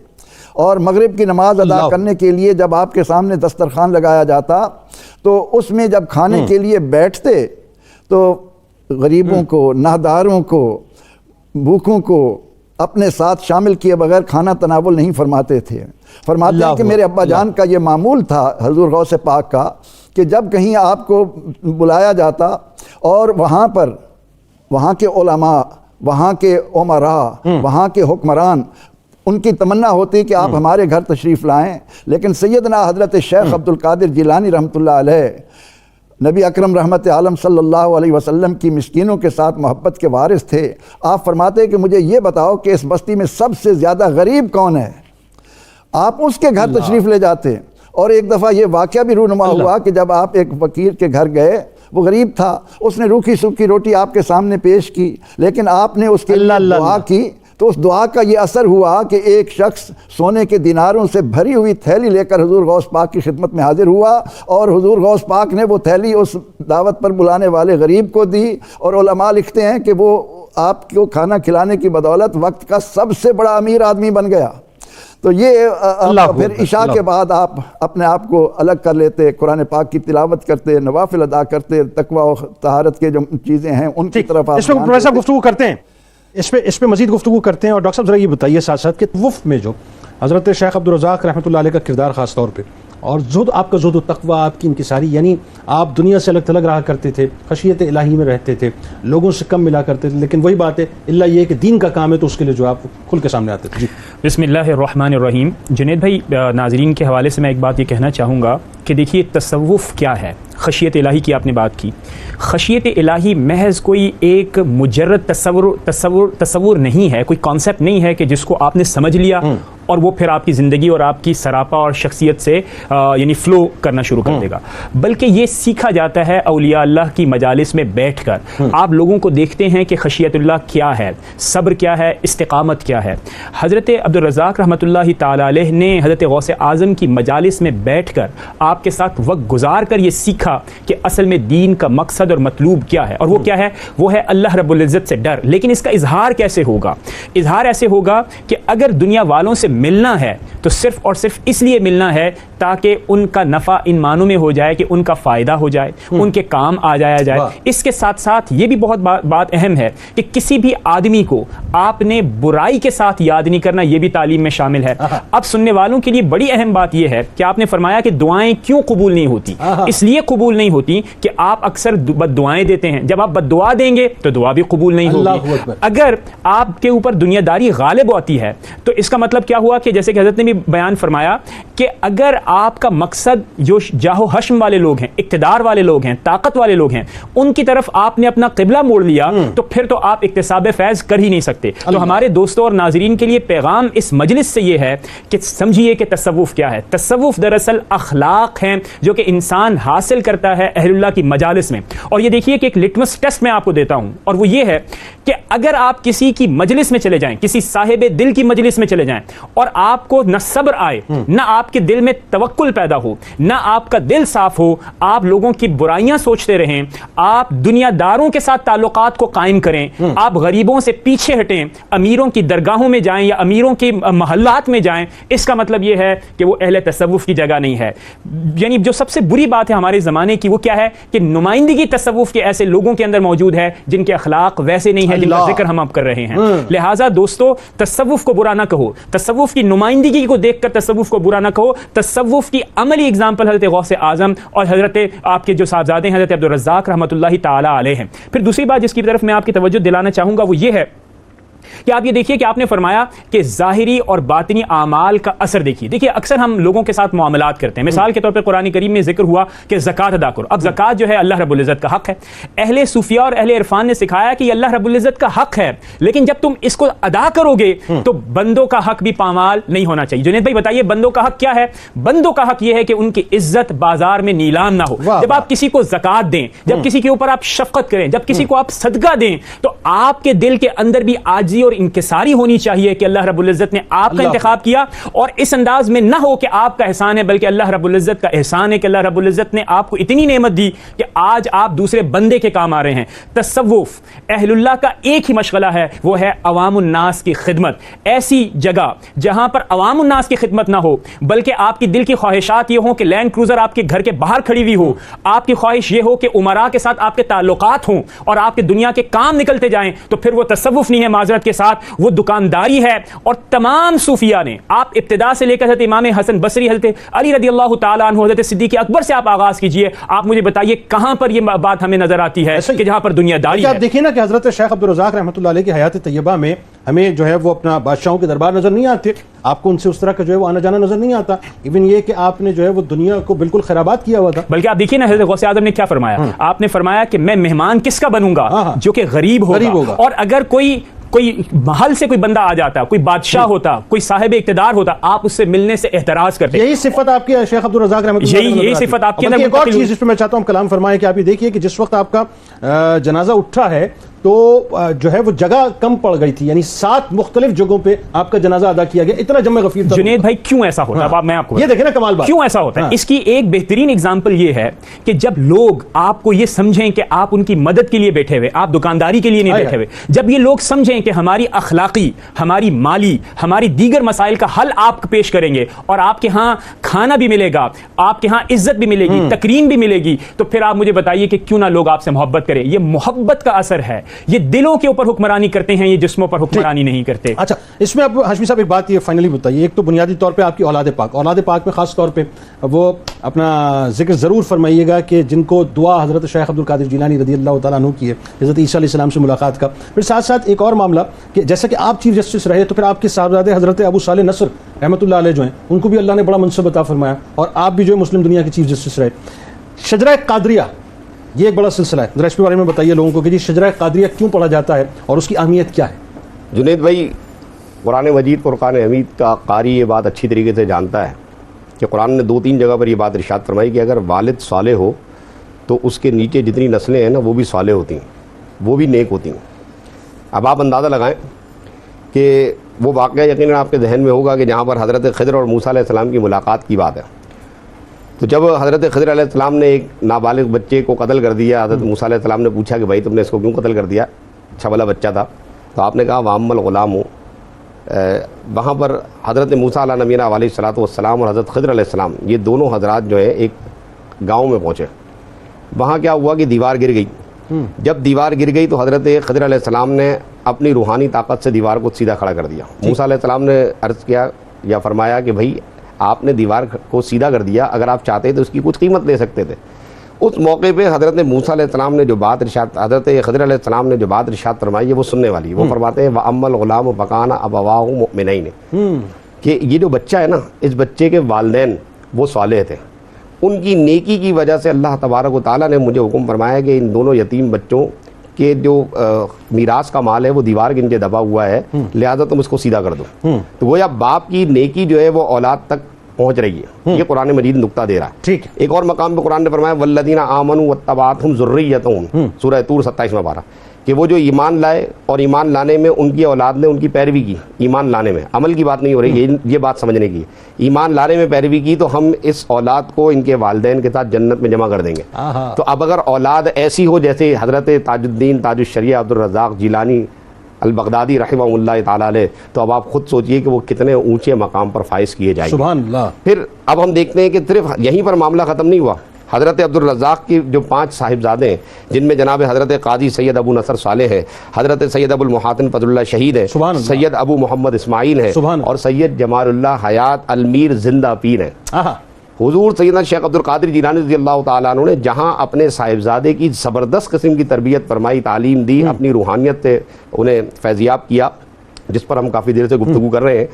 اور مغرب کی نماز ادا کرنے کے لیے جب آپ کے سامنے دسترخوان لگایا جاتا تو اس میں جب کھانے کے لیے بیٹھتے تو غریبوں کو، ناداروں کو، بھوکوں کو اپنے ساتھ شامل کیے بغیر کھانا تناول نہیں فرماتے تھے۔ فرماتے ہیں کہ میرے ابا جان کا یہ معمول تھا حضور غوث پاک کا کہ جب کہیں آپ کو بلایا جاتا اور وہاں پر وہاں کے علماء، وہاں کے عمراء، وہاں کے حکمران، ان کی تمنا ہوتی کہ آپ ہمارے گھر تشریف لائیں، لیکن سیدنا حضرت شیخ عبد القادر جیلانی رحمۃ اللہ علیہ نبی اکرم رحمت عالم صلی اللہ علیہ وسلم کی مسکینوں کے ساتھ محبت کے وارث تھے۔ آپ فرماتے کہ مجھے یہ بتاؤ کہ اس بستی میں سب سے زیادہ غریب کون ہے؟ آپ اس کے گھر تشریف لے جاتے. اور ایک دفعہ یہ واقعہ بھی رونما ہوا کہ جب آپ ایک فقیر کے گھر گئے, وہ غریب تھا, اس نے روکھی سوکھی روٹی آپ کے سامنے پیش کی, لیکن آپ نے اس کے لیے دعا کی, تو اس دعا کا یہ اثر ہوا کہ ایک شخص سونے کے دیناروں سے بھری ہوئی تھیلی لے کر حضور غوث پاک کی خدمت میں حاضر ہوا, اور حضور غوث پاک نے وہ تھیلی اس دعوت پر بلانے والے غریب کو دی. اور علماء لکھتے ہیں کہ وہ آپ کو کھانا کھلانے کی بدولت وقت کا سب سے بڑا امیر آدمی بن گیا. تو یہ پھر عشاء کے بعد آپ اپنے آپ کو الگ کر لیتے, قرآن پاک کی تلاوت کرتے, نوافل ادا کرتے, تقوی و طہارت کے جو چیزیں ہیں ان کی طرف آپ اس پہ پروفیسر صاحب گفتگو کرتے ہیں, اس پہ مزید گفتگو کرتے ہیں. اور ڈاکٹر صاحب ذرا یہ بتائیے ساتھ ساتھ کہ تصوف میں جو حضرت شیخ عبدالرزاق رحمۃ اللہ علیہ کا کردار خاص طور پہ, اور زہد, آپ کا زہد و تقوی, آپ کی انکساری, یعنی آپ دنیا سے الگ تھلگ رہا کرتے تھے, خشیت الہی میں رہتے تھے, لوگوں سے کم ملا کرتے تھے, لیکن وہی بات ہے اللہ یہ کہ دین کا کام ہے تو اس کے لیے جو آپ کھل کے سامنے آتے تھے. جی بسم اللہ الرحمن الرحیم. جنید بھائی, ناظرین کے حوالے سے میں ایک بات یہ کہنا چاہوں گا کہ دیکھیے تصوف کیا ہے. خشیت الہی کی آپ نے بات کی. خشیت الہی محض کوئی ایک مجرد تصور نہیں ہے, کوئی کانسیپٹ نہیں ہے کہ جس کو آپ نے سمجھ لیا اور وہ پھر آپ کی زندگی اور آپ کی سراپا اور شخصیت سے یعنی فلو کرنا شروع کر دے گا, بلکہ یہ سیکھا جاتا ہے اولیاء اللہ کی مجالس میں بیٹھ کر. آپ لوگوں کو دیکھتے ہیں کہ خشیت اللہ کیا ہے, صبر کیا ہے, استقامت کیا ہے. حضرت عبدالرزاق رحمۃ اللہ تعالی علیہ نے حضرت غوث اعظم کی مجالس میں بیٹھ کر آپ کے ساتھ وقت گزار کر یہ سیکھا کہ اصل میں دین کا مقصد اور مطلوب کیا ہے, اور وہ کیا ہے, وہ ہے اللہ رب العزت سے ڈر. لیکن اس کا اظہار کیسے ہوگا؟ اظہار ایسے ہوگا کہ اگر دنیا والوں سے ملنا ہے تو صرف اور صرف اس لیے ملنا ہے تاکہ ان کا نفع ان معنوں میں ہو جائے کہ ان کا فائدہ ہو جائے, ان کے کام آ جایا جائے. اس کے ساتھ ساتھ یہ بھی بہت بات اہم ہے کہ کسی بھی آدمی کو آپ نے برائی کے ساتھ یاد نہیں کرنا, یہ بھی تعلیم میں شامل ہے. اب سننے والوں کے لیے بڑی اہم بات یہ ہے کہ آپ نے فرمایا کہ دعائیں کیوں قبول نہیں ہوتی. اس لیے قبول نہیں ہوتی کہ آپ اکثر بد دعائیں دیتے ہیں. جب آپ بد دعا دیں گے تو دعا بھی قبول نہیں ہوگی. اگر آپ کے اوپر دنیا داری غالب ہوتی ہے تو اس کا مطلب کیا ہوا کہ جیسے کہ حضرت نے بھی بیان فرمایا کہ اگر آپ کا مقصد جو جاہ و حشم والے لوگ ہیں, اقتدار والے لوگ ہیں, طاقت والے لوگ ہیں, ان کی طرف آپ نے اپنا قبلہ موڑ لیا تو پھر تو آپ اکتساب فیض کر ہی نہیں سکتے. تو ہمارے دوستوں اور ناظرین کے لیے پیغام اس مجلس سے یہ ہے کہ سمجھیے کہ تصوف کیا ہے. تصوف دراصل اخلاق ہیں جو کہ انسان حاصل کرتا ہے اہل اللہ کی مجالس میں. اور یہ دیکھیے کہ ایک لٹمس ٹیسٹ میں آپ کو دیتا ہوں, اور وہ یہ ہے کہ اگر آپ کسی کی مجلس میں چلے جائیں, کسی صاحب دل کی مجلس میں چلے جائیں, اور آپ کو نہ صبر آئے, نہ آپ کے دل میں توکل پیدا ہو, نہ آپ کا دل صاف ہو, آپ لوگوں کی برائیاں سوچتے رہیں, آپ دنیا داروں کے ساتھ تعلقات کو قائم کریں, آپ غریبوں سے پیچھے ہٹیں, امیروں کی درگاہوں میں جائیں یا امیروں کے محلات میں جائیں, اس کا مطلب یہ ہے کہ وہ اہل تصوف کی جگہ نہیں ہے. یعنی جو سب سے بری بات ہے ہمارے زمانے کی وہ کیا ہے کہ نمائندگی تصوف کے ایسے لوگوں کے اندر موجود ہے جن کے اخلاق ویسے نہیں ہیں جن کا ذکر ہم اب کر رہے ہیں. لہٰذا دوستو, تصوف کو برا نہ کہو, تصوف کی نمائندگی کو دیکھ کر تصوف کو برا نہ کہو. تصوف کی عملی اگزامپل حضرت غوث اعظم اور حضرت آپ کے جو صاحبزادے ہیں حضرت عبدالرزاق رحمۃ اللہ تعالی علیہ ہیں. پھر دوسری بات جس کی طرف میں آپ کی توجہ دلانا چاہوں گا وہ یہ ہے کہ آپ یہ دیکھیے کہ آپ نے فرمایا کہ ظاہری اور باطنی اعمال کا اثر دیکھیے. دیکھیے اکثر ہم لوگوں کے ساتھ معاملات کرتے ہیں. مثال کے طور پر قرآن کریم میں ذکر ہوا کہ زکوٰۃ ادا کرو. اب زکوٰۃ جو ہے اللہ رب العزت کا حق ہے. اہل صوفیہ اور اہل عرفان نے سکھایا کہ یہ اللہ رب العزت کا حق ہے, لیکن جب تم اس کو ادا کرو گے تو بندوں کا حق بھی پامال نہیں ہونا چاہیے. جنید بھائی بتائیے بندوں کا حق کیا ہے؟ بندوں کا حق یہ ہے کہ ان کی عزت بازار میں نیلام نہ ہو. جب آپ کسی کو زکوٰۃ دیں, جب کسی کے اوپر آپ شفقت کریں, جب کسی کو آپ صدقہ دیں, تو آپ کے دل کے اندر بھی عاجزی اور انکساری ہونی چاہیے کہ اللہ رب العزت نے آپ کا انتخاب کیا, اور اس انداز میں نہ ہو کہ آپ کا احسان ہے, بلکہ اللہ رب العزت کا احسان ہے کہ اللہ رب العزت نے آپ کو اتنی نعمت دی کہ آج آپ دوسرے بندے کے کام آ رہے ہیں. تصوف اہل اللہ کا ایک ہی مشغلہ ہے, وہ ہے عوام الناس کی خدمت. ایسی جگہ جہاں پر عوام الناس کی خدمت نہ ہو بلکہ آپ کی دل کی خواہشات یہ ہوں کہ لینڈ کروزر آپ کے گھر کے باہر کھڑی ہوئی ہو, آپ کی خواہش یہ ہو کہ عمراء کے ساتھ آپ کے تعلقات ہوں اور آپ کے دنیا کے کام نکلتے جائیں, تو پھر وہ تصوف نہیں ہے, معذرت کے ساتھ وہ دکانداری ہے. اور تمام صوفیاء نے آپ ابتدا سے لے کر حضرت امام حسن بصری, حضرت علی رضی اللہ تعالیٰ عنہ, حضرت صدیق اکبر سے آپ آغاز کیجئے. آپ مجھے بتائیے کہاں پر یہ بات ہمیں نظر آتی ہے کہ جہاں پر دنیا داری ہے. آپ دیکھیں نا کہ حضرت شیخ عبدالرزاق رحمۃ اللہ علیہ کی حیات طیبہ میں ہمیں جو ہے وہ اپنا بادشاہوں کے دربار نظر نہیں آتے, آپ کو ان سے اس طرح کا جو ہے وہ آنا جانا نظر نہیں آتا. ایون یہ کہ آپ نے جو ہے وہ دنیا کو بالکل خرابات کیا ہوا تھا. بلکہ آپ دیکھیے نا حضرت غوث اعظم نے کیا فرمایا. آپ نے فرمایا کہ میں مہمان کس کا بنوں گا؟ جو کہ غریب ہوگا. اور اگر کوئی کوئی محل سے کوئی بندہ آ جاتا, کوئی بادشاہ ہوتا, کوئی صاحب اقتدار ہوتا, آپ اس سے ملنے سے احتراز کرتے. یہی صفت آپ کی شیخ عبدالرزاق رحمۃ اللہ علیہ یہی صفت آپ کے اندر. ایک اور چیز جس پہ میں چاہتا ہوں کلام فرمائیں کہ آپ یہ دیکھیے کہ جس وقت آپ کا جنازہ اٹھا ہے تو جو ہے وہ جگہ کم پڑ گئی تھی, یعنی 7 مختلف جگہوں پہ آپ کا جنازہ ادا کیا گیا, اتنا جمع غفیر تھا. جنید بھائی کیوں ایسا ہوتا ہے, میں آپ کو یہ دیکھیں نا کمال بات, کیوں ایسا ہوتا ہے. اس کی ایک بہترین اگزامپل یہ ہے کہ جب لوگ آپ کو یہ سمجھیں کہ آپ ان کی مدد کے لیے بیٹھے ہوئے, آپ دکانداری کے لیے نہیں بیٹھے ہوئے, جب یہ لوگ سمجھیں کہ ہماری اخلاقی, ہماری مالی, ہماری دیگر مسائل کا حل آپ پیش کریں گے اور آپ کے ہاں کھانا بھی ملے گا, آپ کے ہاں عزت بھی ملے گی, تکریم بھی ملے گی, تو پھر آپ مجھے بتائیے کہ کیوں نہ لوگ آپ سے محبت کریں. یہ محبت کا اثر ہے, یہ دلوں کے اوپر حکمرانی کرتے ہیں, یہ جسموں پر حکمرانی نہیں کرتے. اچھا, اس میں آپ ہاشمی صاحب ایک بات یہ فائنلی بتائیے, ایک تو بنیادی طور پہ آپ کی اولاد پاک میں خاص طور پہ وہ اپنا ذکر ضرور فرمائیے گا کہ جن کو دعا حضرت شیخ عبد القادر جیلانی رضی اللہ تعالیٰ عنہ کی ہے حضرت عیسیٰ علیہ السلام سے ملاقات کا. پھر ساتھ ساتھ ایک اور معاملہ کہ جیسا کہ آپ چیف جسٹس رہے تو پھر آپ کے صاحبزادے حضرت ابو صالح نصر رحمۃ اللہ علیہ جو ہیں ان کو بھی اللہ نے بڑا منصب عطا فرمایا, اور آپ بھی جو ہے مسلم دنیا کے چیف جسٹس رہے. شجرہ قادریہ یہ ایک بڑا سلسلہ ہے, ذرا اس کے بارے میں بتائیے لوگوں کو کہ جی شجرہ قادریہ کیوں پڑھا جاتا ہے اور اس کی اہمیت کیا ہے. جنید بھائی, قرآن مجید فرقان حمید کا قاری یہ بات اچھی طریقے سے جانتا ہے کہ قرآن نے 2-3 جگہ پر یہ بات ارشاد فرمائی کہ اگر والد صالح ہو تو اس کے نیچے جتنی نسلیں ہیں نا وہ بھی صالح ہوتی ہیں, وہ بھی نیک ہوتی ہیں. اب آپ اندازہ لگائیں کہ وہ واقعہ یقیناً آپ کے ذہن میں ہوگا کہ جہاں پر حضرت خضر اور موسیٰ علیہ السلام کی ملاقات کی بات ہے. تو جب حضرت خضر علیہ السلام نے ایک نابالغ بچے کو قتل کر دیا, حضرت موسیٰ علیہ السلام نے پوچھا کہ بھائی تم نے اس کو کیوں قتل کر دیا, اچھا بھلا بچہ تھا. تو آپ نے کہا وَأَمَّا الْغُلَامُ, وہاں پر حضرت موسیٰ علیہ نبینا علیہ الصلوۃ والسلام اور حضرت خضر علیہ السلام یہ دونوں حضرات جو ہیں ایک گاؤں میں پہنچے. وہاں کیا ہوا کہ دیوار گر گئی. جب دیوار گر گئی تو حضرت خضر علیہ السلام نے اپنی روحانی طاقت سے دیوار کو سیدھا کھڑا کر دیا. موسیٰ علیہ السلام نے عرض کیا یا فرمایا کہ بھائی آپ نے دیوار کو سیدھا کر دیا, اگر آپ چاہتے تو اس کی کچھ قیمت لے سکتے تھے. اس موقع پہ حضرت موسیٰ علیہ السلام نے جو بات ارشاد, حضرت خضر علیہ السلام نے جو بات ارشاد فرمائی ہے وہ سننے والی ہے. وہ فرماتے ہیں وَأَمَّا الْغُلَامُ فَكَانَ أَبَوَاهُ مُؤْمِنَيْنِ, کہ یہ جو بچہ ہے نا, اس بچے کے والدین وہ صالح تھے, ان کی نیکی کی وجہ سے اللہ تبارک و تعالیٰ نے مجھے حکم فرمایا کہ ان دونوں یتیم بچوں کہ جو میراث کا مال ہے وہ دیوار کے نیچے دبا ہوا ہے, لہذا تم اس کو سیدھا کر دو. تو وہ یا باپ کی نیکی جو ہے وہ اولاد تک پہنچ رہی ہے. یہ قرآن مجید نقطہ دے رہا ہے. ٹھیک. ایک اور مقام پہ قرآن نے فرمایا والذین آمنوا واتبعتہم ذریتہم, سورہ طور 27 پارہ, کہ وہ جو ایمان لائے اور ایمان لانے میں ان کی اولاد نے ان کی پیروی کی. ایمان لانے میں عمل کی بات نہیں ہو رہی, یہ بات سمجھنے کی. ایمان لانے میں پیروی کی تو ہم اس اولاد کو ان کے والدین کے ساتھ جنت میں جمع کر دیں گے. تو اب اگر اولاد ایسی ہو جیسے حضرت تاج الدین تاج الشریعہ عبدالرزاق جیلانی البغدادی رحمہ اللہ تعالیٰ علیہ, تو اب آپ خود سوچئے کہ وہ کتنے اونچے مقام پر فائز کیے جائیں گے. سبحان اللہ. پھر اب ہم دیکھتے ہیں کہ صرف یہیں پر معاملہ ختم نہیں ہوا. حضرت عبدالرزاق کی جو 5 صاحبزادے ہیں جن میں جناب حضرت قاضی سید ابو نصر صالح ہے, حضرت سید ابو المحاتن فضل اللہ شہید ہے, سید ابو محمد اسماعیل ہے, اور سید جمال اللہ حیات المیر زندہ پیر ہے. حضور سیدنا شیخ عبد القادر جیلانی رضی اللہ تعالیٰ عنہ نے جہاں اپنے صاحبزادے کی زبردست قسم کی تربیت فرمائی, تعلیم دی, اپنی روحانیت سے انہیں فیضیاب کیا, جس پر ہم کافی دیر سے گفتگو کر رہے ہیں,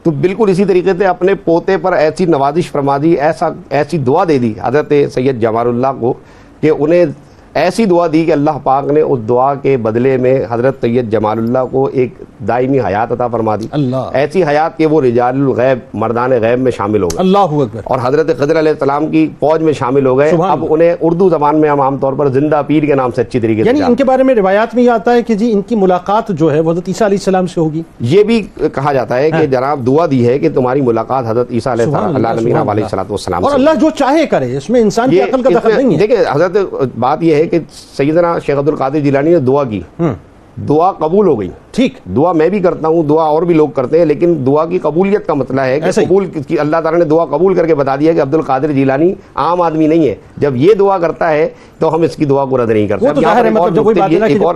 تو بالکل اسی طریقے سے اپنے پوتے پر ایسی نوازش فرما دی, ایسی دعا دے دی حضرت سید جمال اللہ کو کہ انہیں ایسی دعا دی کہ اللہ پاک نے اس دعا کے بدلے میں حضرت سید جمال اللہ کو ایک دائمی حیات عطا فرما دی. ایسی حیات کہ وہ رجال الغیب, مردان غیب میں شامل ہو گئے. اللہ اکبر. اور حضرت خضر علیہ السلام کی فوج میں شامل ہو گئے. اب انہیں اردو زبان میں ہم عام طور پر زندہ پیر کے نام سے اچھی طریقے سے, یعنی ان کے بارے میں روایات میں یہ آتا ہے کہ جی ان کی ملاقات جو ہے وہ حضرت عیسیٰ علیہ السلام سے ہوگی. یہ بھی کہا جاتا ہے کہ جناب دعا دی ہے کہ تمہاری ملاقات حضرت عیسیٰ علیہ السلام سے, اور اللہ جو چاہے کرے, اس میں انسان کی عقل کا دخل نہیں ہے. دیکھیں حضرت بات یہ ہے کہ سیدنا شیخ عبد القادر جیلانی نے دعا کی, دعا قبول ہو گئی. ٹھیک. دعا میں بھی کرتا ہوں, دعا اور بھی لوگ کرتے ہیں, لیکن دعا کی قبولیت کا مسئلہ ہے کہ قبول کی اللہ تعالیٰ نے دعا قبول کر کے بتا دیا کہ عبد القادر جیلانی عام آدمی نہیں ہے. جب یہ دعا کرتا ہے تو ہم اس کی دعا کو رد نہیں کرتے.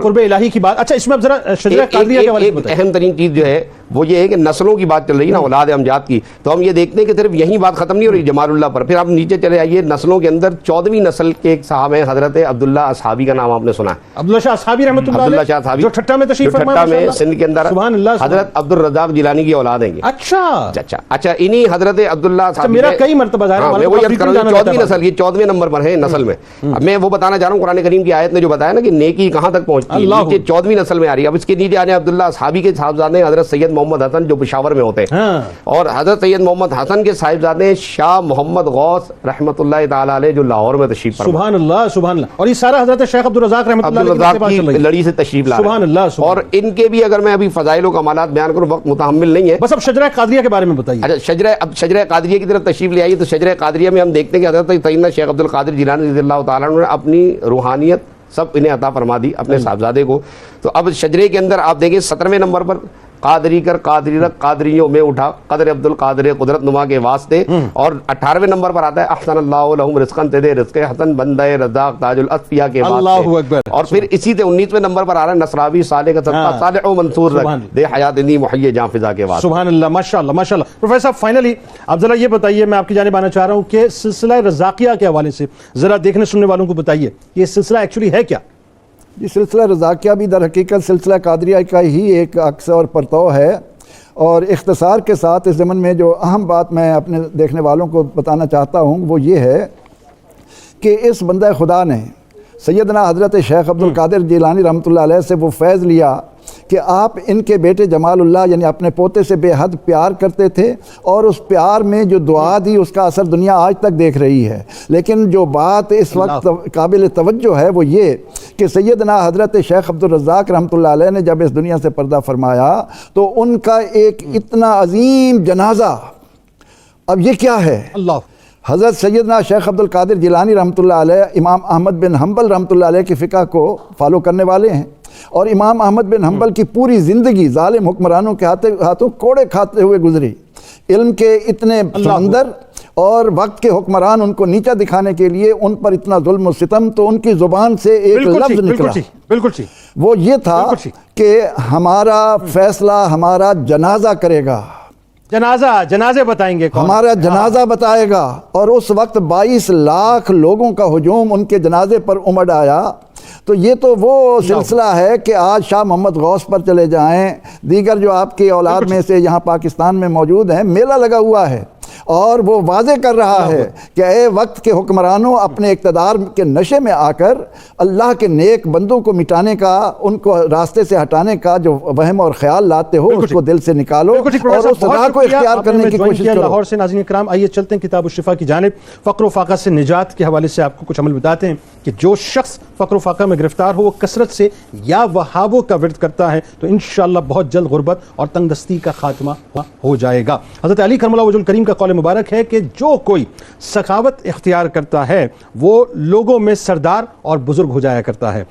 قرب الہی کی بات. اچھا اس میں اب ذرا شجرہ قادریہ کے حوالے سے بتائیں. اہم ترین چیز جو ہے وہ یہ ہے کہ نسلوں کی بات چل رہی ہے نا, اولاد امجاد کی, تو ہم یہ دیکھتے ہیں کہ صرف یہی بات ختم نہیں ہو رہی جمال اللہ پر. پھر آپ نیچے چلے آئیے, نسلوں کے اندر 14ویں نسل کے ایک صاحب ہیں حضرت عبداللہ اصحابی کا نام آپ نے سنا ہے. عبداللہ شاہ اصحابی رحمۃ اللہ علیہ, جو ٹھٹا میں تشریف فرما ہے, سندھ کے اندر سبحان اللہ حضرت عبد الرزاق جیلانی کی اولاد ہیں یہ. اچھا اچھا انہی حضرت عبداللہ صاحب میرا کئی مرتبہ ظاہر ہے 14ویں نسل یہ 14ویں نمبر پر ہے نسل میں. اب میں وہ بتانا چاہ رہا ہوں قرآن کریم کی آیت نے جو بتایا نا کہ نیکی کہاں تک پہنچتی ہے, نیچے 14ویں نسل میں آ رہی ہے. اب اس کے نیچے آنے عبداللہ اصحابی کے صاحبزادے حضرت سید محمد حسن جو پشاور میں ہوتے ہیں, اور حضرت سید محمد حسن کے صاحبزادے شاہ محمد غوث رحمۃ اللہ تعالی علیہ جو لاہور میں تشریف فرما. سبحان اللہ سبحان اللہ. اور یہ سارا حضرت شیخ عبد الرزاق رحمۃ اللہ کی لڑی سے تشریف لا سبحان اللہ. اور ان کے بھی اگر میں ابھی فضائل و کمالات بیان کروں وقت متحمل نہیں ہے. بس اب شجرہ قادریہ کے بارے میں بتائیے. اچھا شجرہ قادریہ کی طرف تشریف لے آئیے. تو شجرہ قادریہ میں ہم دیکھتے ہیں کہ حضرت سیدنا شیخ عبد القادر جیلانی رضی اللہ تعالیٰ عنہ نے اپنی روحانیت سب انہیں عطا فرما دی اپنے صاحبزادے کو. تو اب شجرے کے اندر آپ دیکھیں 17ویں نمبر پر قادری کر قادری رکھ قادریوں میں اٹھا قدر عبد القادر قدرت نما کے واسطے. اور 18ویں نمبر پر آتا ہے احسن اللہ لہم رزقن تدے رزق حسن بندہ رزاق تاج الاسفیاء کے واسطے. اور پھر اسی سے 19ویں نمبر پر آ رہا ہے نصراوی صالح کا صدقہ صالح و منصور رکھ دے حیات انی محی جاں فضا کے واسطے. سبحان اللہ ماشاءاللہ ماشاءاللہ. پروفیسر صاحب فائنلی آپ ذرا یہ بتائیے, میں آپ کی جانب آنا چاہ رہا ہوں کہ سلسلہ رزاقیہ کے حوالے سے ذرا دیکھنے سننے والوں کو بتائیے یہ سلسلہ ایکچولی ہے کیا؟ یہ سلسلہ رزاقیہ بھی در حقیقت سلسلہ قادریہ کا ہی ایک عکس اور پرتو ہے. اور اختصار کے ساتھ اس ضمن میں جو اہم بات میں اپنے دیکھنے والوں کو بتانا چاہتا ہوں وہ یہ ہے کہ اس بندہ خدا نے سیدنا حضرت شیخ عبد القادر جیلانی رحمۃ اللہ علیہ سے وہ فیض لیا کہ آپ ان کے بیٹے جمال اللہ یعنی اپنے پوتے سے بے حد پیار کرتے تھے, اور اس پیار میں جو دعا دی اس کا اثر دنیا آج تک دیکھ رہی ہے. لیکن جو بات اس وقت قابل توجہ ہے وہ یہ کہ سیدنا حضرت شیخ عبد الرزاق رحمۃ اللہ علیہ نے جب اس دنیا سے پردہ فرمایا تو ان کا ایک اتنا عظیم جنازہ, اب یہ کیا ہے, اللہ حضرت سیدنا شیخ عبد القادر جیلانی رحمۃ اللہ علیہ امام احمد بن حنبل رحمۃ اللہ علیہ کی فقہ کو فالو کرنے والے ہیں, اور امام احمد بن حنبل کی پوری زندگی ظالم حکمرانوں کے ہاتھوں کوڑے کھاتے ہوئے گزری. علم کے اتنے سمندر اور وقت کے حکمران ان کو نیچا دکھانے کے لیے ان پر اتنا ظلم و ستم, تو ان کی زبان سے ایک لفظ نکلا, بالکل وہ یہ تھا کہ ہمارا فیصلہ ہمارا جنازہ کرے گا. جنازے بتائیں گے کون؟ ہمارا جنازہ بتائے گا. اور اس وقت 22 لاکھ لوگوں کا ہجوم ان کے جنازے پر امڑ آیا. تو یہ تو وہ سلسلہ ہے کہ آج شاہ محمد غوث پر چلے جائیں, دیگر جو آپ کی اولاد میں سے یہاں پاکستان میں موجود ہیں, میلہ لگا ہوا ہے اور وہ واضح کر رہا ہے کہ اے وقت کے حکمرانوں, اپنے اقتدار کے نشے میں آ کر اللہ کے نیک بندوں کو مٹانے کا, ان کو راستے سے ہٹانے کا جو وہم اور خیال لاتے ہو اس کو دل سے نکالو اور اس راہ کو اختیار کرنے کی کوشش کرو. لاہور سے ناظرین کرام آئیے چلتے ہیں کتاب الشفا کی جانب. فقر و فاقہ سے نجات کے حوالے سے آپ کو کچھ عمل بتاتے ہیں کہ جو شخص فقر و فاقہ میں گرفتار ہو وہ کثرت سے یا وہابوں کا ورد کرتا ہے تو انشاءاللہ بہت جلد غربت اور تنگ دستی کا خاتمہ ہو جائے گا. حضرت علی کرم اللہ وجہ الکریم کا قول مبارک ہے کہ جو کوئی سخاوت اختیار کرتا ہے وہ لوگوں میں سردار اور بزرگ ہو جایا کرتا ہے.